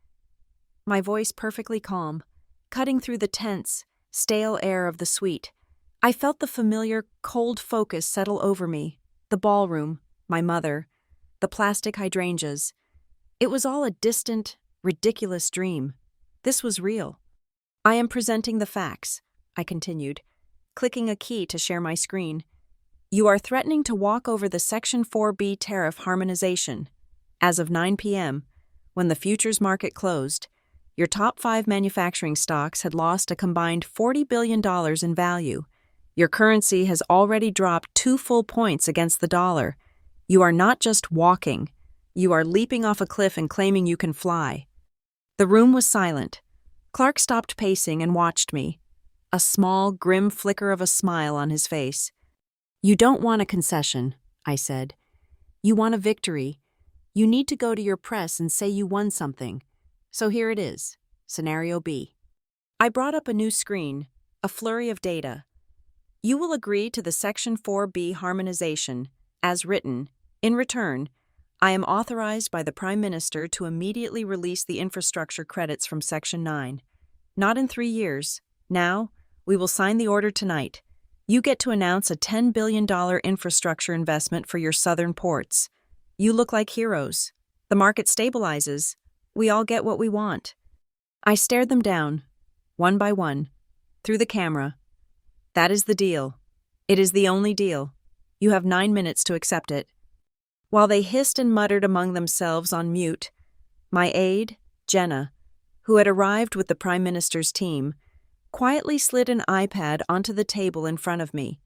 my voice perfectly calm, cutting through the tense, stale air of the suite. I felt the familiar, cold focus settle over me, the ballroom, my mother, the plastic hydrangeas. It was all a distant, ridiculous dream. This was real. "I am presenting the facts," I continued, clicking a key to share my screen. "You are threatening to walk over the Section 4B tariff harmonization. As of 9 p.m., when the futures market closed, your top 5 manufacturing stocks had lost a combined $40 billion in value. Your currency has already dropped 2 full points against the dollar. You are not just walking. You are leaping off a cliff and claiming you can fly." The room was silent. Clark stopped pacing and watched me, a small, grim flicker of a smile on his face. "You don't want a concession," I said. "You want a victory. You need to go to your press and say you won something. So here it is, Scenario B." I brought up a new screen, a flurry of data. "You will agree to the Section 4B harmonization, as written. In return, I am authorized by the Prime Minister to immediately release the infrastructure credits from Section 9. Not in 3 years. Now, we will sign the order tonight. You get to announce a $10 billion infrastructure investment for your southern ports. You look like heroes. The market stabilizes. We all get what we want." I stared them down, one by one, through the camera. "That is the deal. It is the only deal. You have 9 minutes to accept it." While they hissed and muttered among themselves on mute, my aide, Jenna, who had arrived with the Prime Minister's team, quietly slid an iPad onto the table in front of me.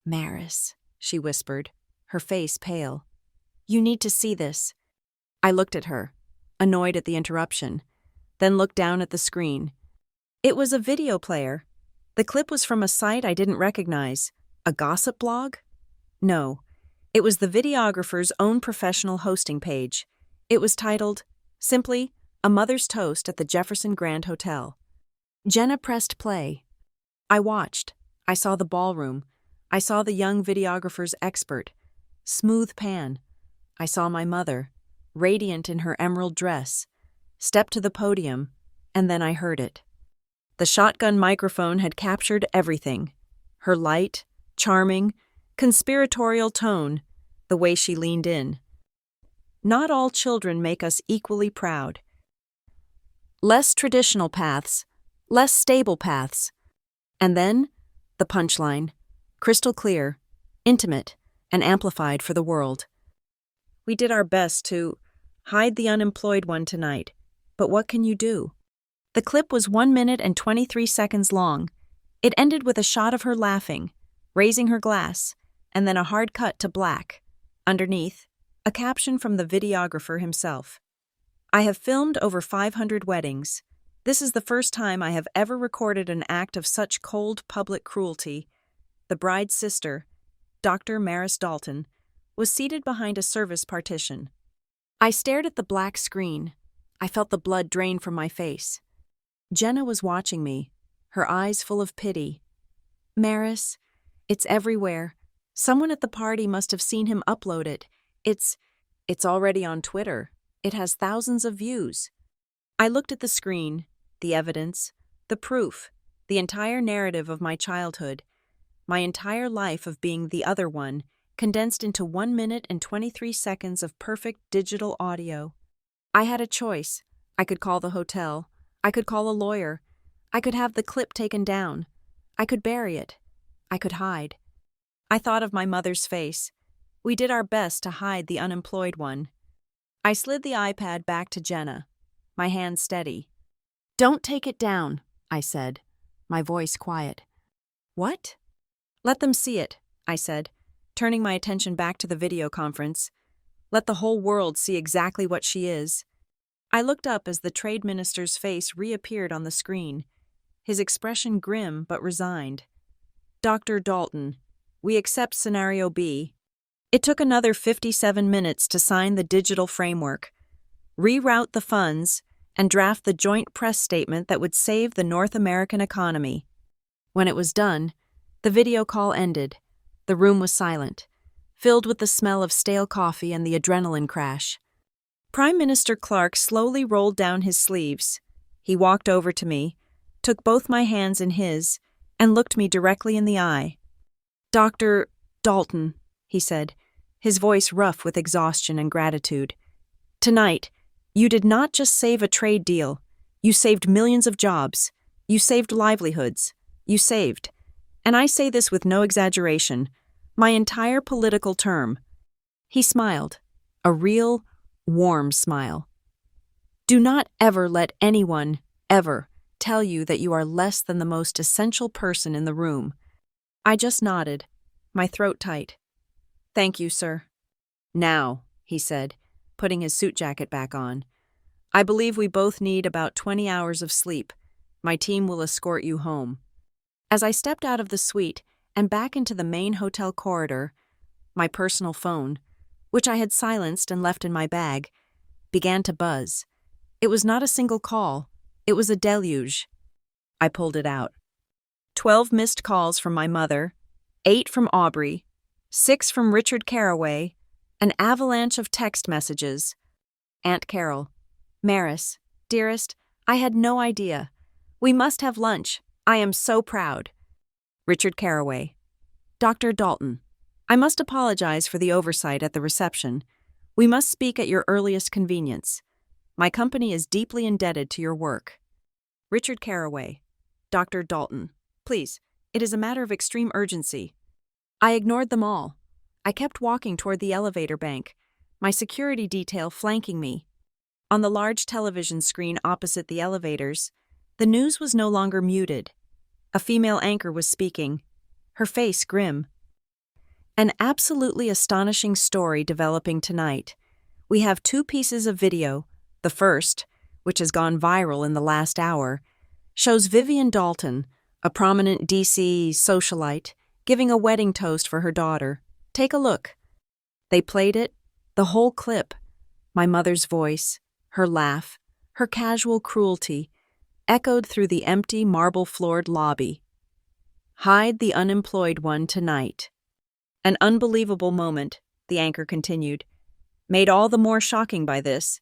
"Maris," she whispered, her face pale. "You need to see this." I looked at her, annoyed at the interruption, then looked down at the screen. It was a video player. The clip was from a site I didn't recognize. A gossip blog? No. It was the videographer's own professional hosting page. It was titled, simply, "A Mother's Toast at the Jefferson Grand Hotel." Jenna pressed play. I watched. I saw the ballroom. I saw the young videographer's expert. Smooth pan. I saw my mother, radiant in her emerald dress, step to the podium, and then I heard it. The shotgun microphone had captured everything. Her light, charming, conspiratorial tone, the way she leaned in. "Not all children make us equally proud." less traditional paths, less stable paths. And then, the punchline, crystal clear, intimate, and amplified for the world. We did our best to hide the unemployed one tonight, but what can you do? The clip was 1 minute and 23 seconds long. It ended with a shot of her laughing, raising her glass, and then a hard cut to black. Underneath, a caption from the videographer himself. I have filmed over 500 weddings. This is the first time I have ever recorded an act of such cold public cruelty. The bride's sister, Dr. Maris Dalton, was seated behind a service partition. I stared at the black screen. I felt the blood drain from my face. Jenna was watching me, her eyes full of pity. Maris, it's everywhere. Someone at the party must have seen him upload it. It's already on Twitter. It has thousands of views. I looked at the screen, the evidence, the proof, the entire narrative of my childhood, my entire life of being the other one, condensed into 1 minute and 23 seconds of perfect digital audio. I had a choice. I could call the hotel. I could call a lawyer. I could have the clip taken down. I could bury it. I could hide. I thought of my mother's face. We did our best to hide the unemployed one. I slid the iPad back to Jenna, my hand steady. Don't take it down, I said, my voice quiet. What? Let them see it, I said, turning my attention back to the video conference. Let the whole world see exactly what she is. I looked up as the trade minister's face reappeared on the screen, his expression grim but resigned. Dr. Dalton, we accept scenario B. It took another 57 minutes to sign the digital framework, reroute the funds, and draft the joint press statement that would save the North American economy. When it was done, the video call ended. The room was silent, filled with the smell of stale coffee and the adrenaline crash. Prime Minister Clark slowly rolled down his sleeves. He walked over to me, took both my hands in his, and looked me directly in the eye. Dr. Dalton, he said, his voice rough with exhaustion and gratitude. Tonight, you did not just save a trade deal. You saved millions of jobs. You saved livelihoods. You saved, and I say this with no exaggeration, my entire political term. He smiled, a real, warm smile. Do not ever let anyone, ever, tell you that you are less than the most essential person in the room. I just nodded, my throat tight. Thank you, sir. Now, he said, putting his suit jacket back on. I believe we both need about 20 hours of sleep. My team will escort you home. As I stepped out of the suite and back into the main hotel corridor, my personal phone, which I had silenced and left in my bag, began to buzz. It was not a single call. It was a deluge. I pulled it out. 12 missed calls from my mother, 8 from Aubrey, 6 from Richard Carraway, an avalanche of text messages. Aunt Carol, Maris, dearest, I had no idea. We must have lunch. I am so proud. Richard Carraway, Dr. Dalton, I must apologize for the oversight at the reception. We must speak at your earliest convenience. My company is deeply indebted to your work. Richard Carraway, Dr. Dalton, please, it is a matter of extreme urgency. I ignored them all. I kept walking toward the elevator bank, my security detail flanking me. On the large television screen opposite the elevators, the news was no longer muted. A female anchor was speaking, her face grim. An absolutely astonishing story developing tonight. We have 2 pieces of video. The first, which has gone viral in the last hour, shows Vivian Dalton, a prominent D.C. socialite, giving a wedding toast for her daughter. Take a look. They played it, the whole clip. My mother's voice, her laugh, her casual cruelty, echoed through the empty marble-floored lobby. Hide the unemployed one tonight. An unbelievable moment, the anchor continued, made all the more shocking by this.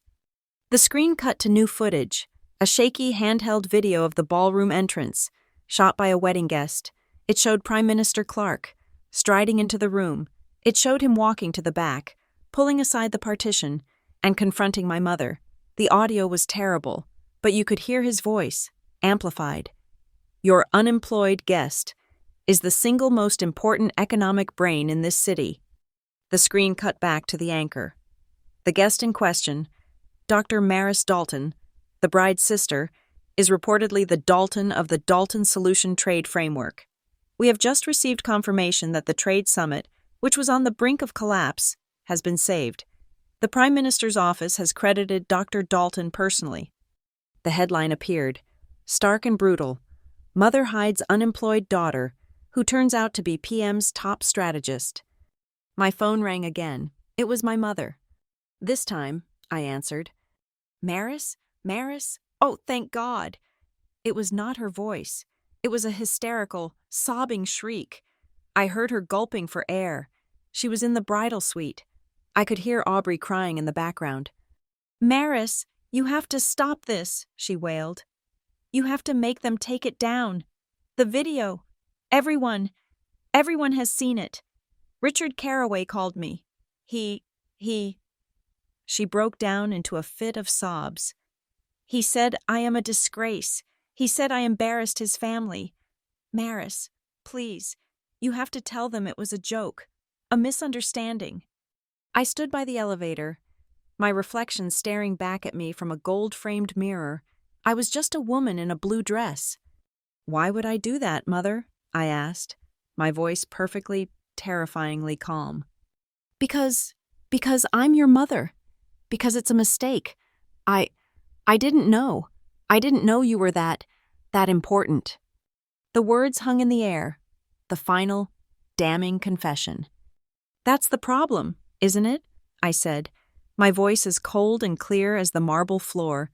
The screen cut to new footage, a shaky handheld video of the ballroom entrance, shot by a wedding guest. It showed Prime Minister Clark, striding into the room. It showed him walking to the back, pulling aside the partition, and confronting my mother. The audio was terrible, but you could hear his voice, amplified. Your unemployed guest is the single most important economic brain in this city. The screen cut back to the anchor. The guest in question, Dr. Maris Dalton, the bride's sister, is reportedly the Dalton of the Dalton Solution Trade Framework. We have just received confirmation that the trade summit, which was on the brink of collapse, has been saved. The Prime Minister's office has credited Dr. Dalton personally. The headline appeared, stark and brutal. Mother hides unemployed daughter, who turns out to be PM's top strategist. My phone rang again. It was my mother. This time, I answered. Maris? Maris? Oh, thank God! It was not her voice. It was a hysterical, sobbing shriek. I heard her gulping for air. She was in the bridal suite. I could hear Aubrey crying in the background. Maris, you have to stop this, she wailed. You have to make them take it down. The video. Everyone has seen it. Richard Carraway called me. He. She broke down into a fit of sobs. He said I am a disgrace. He said I embarrassed his family. Maris, please, you have to tell them it was a joke, a misunderstanding. I stood by the elevator, my reflection staring back at me from a gold-framed mirror. I was just a woman in a blue dress. Why would I do that, Mother? I asked, my voice perfectly, terrifyingly calm. Because I'm your mother. Because it's a mistake. I didn't know. I didn't know you were that important. The words hung in the air, the final, damning confession. That's the problem, isn't it? I said, my voice as cold and clear as the marble floor.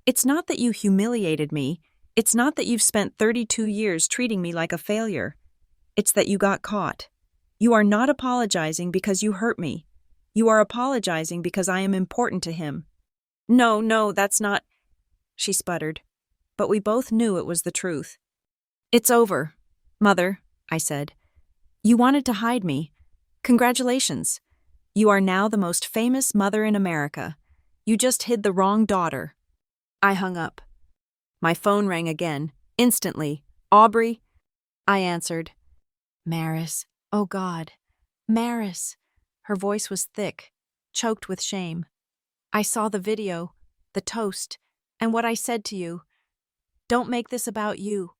It's not that you humiliated me. It's not that you've spent 32 years treating me like a failure. It's that you got caught. You are not apologizing because you hurt me. You are apologizing because I am important to him. No, that's not, she sputtered. But we both knew it was the truth. It's over, Mother, I said. You wanted to hide me. Congratulations. You are now the most famous mother in America. You just hid the wrong daughter. I hung up. My phone rang again, instantly. Aubrey? I answered. Maris. Oh God. Maris. Her voice was thick, choked with shame. I saw the video, the toast, and what I said to you. Don't make this about you.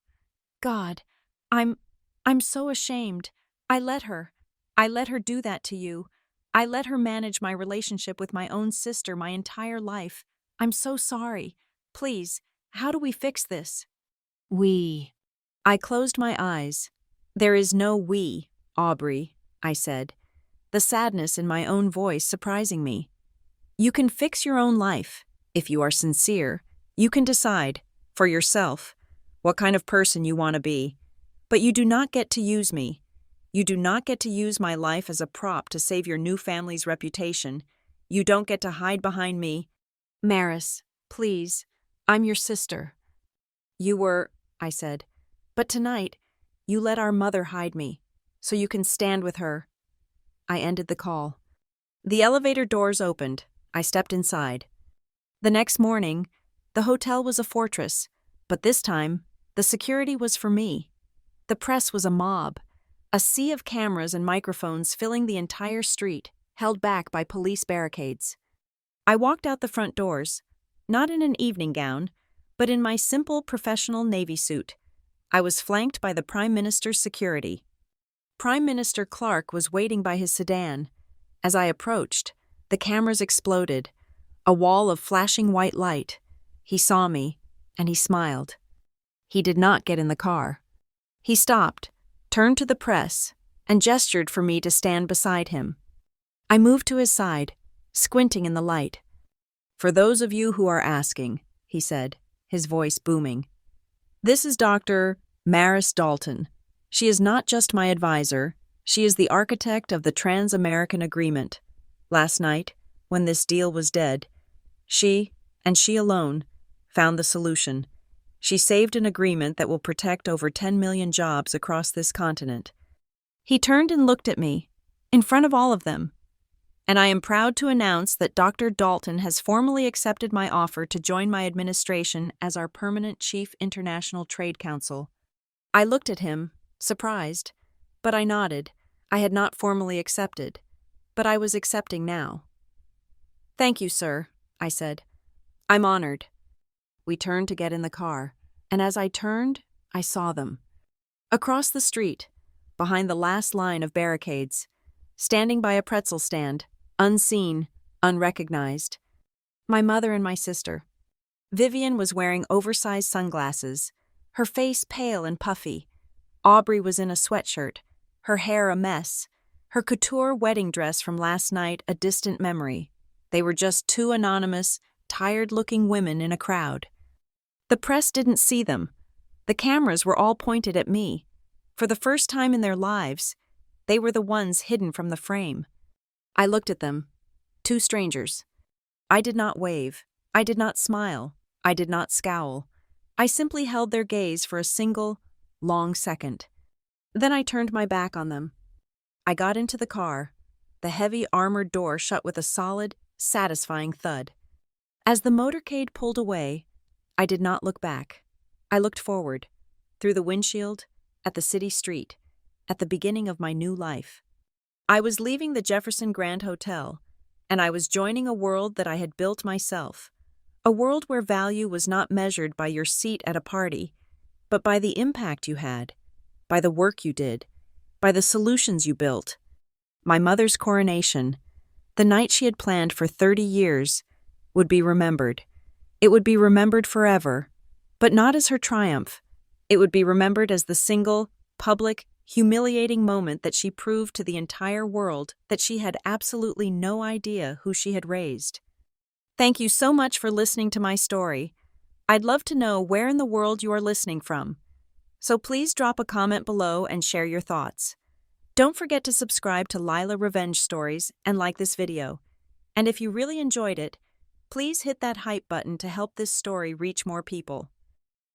God, I'm so ashamed. I let her do that to you. I let her manage my relationship with my own sister my entire life. I'm so sorry. Please, how do we fix this? We. I closed my eyes. There is no we, Aubrey, I said, the sadness in my own voice surprising me. You can fix your own life. If you are sincere, you can decide, for yourself, what kind of person you want to be. But you do not get to use me. You do not get to use my life as a prop to save your new family's reputation. You don't get to hide behind me. Maris, please, I'm your sister. You were, I said, but tonight, you let our mother hide me, so you can stand with her. I ended the call. The elevator doors opened. I stepped inside. The next morning, the hotel was a fortress, but this time, the security was for me. The press was a mob, a sea of cameras and microphones filling the entire street, held back by police barricades. I walked out the front doors, not in an evening gown, but in my simple professional Navy suit. I was flanked by the Prime Minister's security. Prime Minister Clark was waiting by his sedan. As I approached, the cameras exploded, a wall of flashing white light. He saw me, and he smiled. He did not get in the car. He stopped, turned to the press, and gestured for me to stand beside him. I moved to his side, squinting in the light. For those of you who are asking, he said, his voice booming, this is Dr. Maris Dalton. She is not just my advisor, she is the architect of the Trans-American Agreement. Last night, when this deal was dead, she, and she alone, found the solution. She saved an agreement that will protect over 10 million jobs across this continent. He turned and looked at me, in front of all of them. and I am proud to announce that Dr. Dalton has formally accepted my offer to join my administration as our permanent Chief International Trade Counsel. I looked at him, surprised, but I nodded. I had not formally accepted, but I was accepting now. "Thank you, sir," I said. "I'm honored." We turned to get in the car, and as I turned, I saw them. Across the street, behind the last line of barricades, standing by a pretzel stand, unseen, unrecognized. My mother and my sister. Vivian was wearing oversized sunglasses, her face pale and puffy. Aubrey was in a sweatshirt, her hair a mess, her couture wedding dress from last night a distant memory. They were just two anonymous, tired-looking women in a crowd. The press didn't see them. The cameras were all pointed at me. For the first time in their lives, they were the ones hidden from the frame. I looked at them. Two strangers. I did not wave. I did not smile. I did not scowl. I simply held their gaze for a single, long second. Then I turned my back on them. I got into the car. The heavy armored door shut with a solid, satisfying thud. As the motorcade pulled away, I did not look back. I looked forward, through the windshield, at the city street, at the beginning of my new life. I was leaving the Jefferson Grand Hotel, and I was joining a world that I had built myself. A world where value was not measured by your seat at a party, but by the impact you had, by the work you did, by the solutions you built. My mother's coronation, the night she had planned for 30 years, would be remembered. It would be remembered forever, but not as her triumph. It would be remembered as the single, public, humiliating moment that she proved to the entire world that she had absolutely no idea who she had raised. Thank you so much for listening to my story. I'd love to know where in the world you are listening from. So please drop a comment below and share your thoughts. Don't forget to subscribe to Lila Revenge Stories and like this video. And if you really enjoyed it, please hit that hype button to help this story reach more people.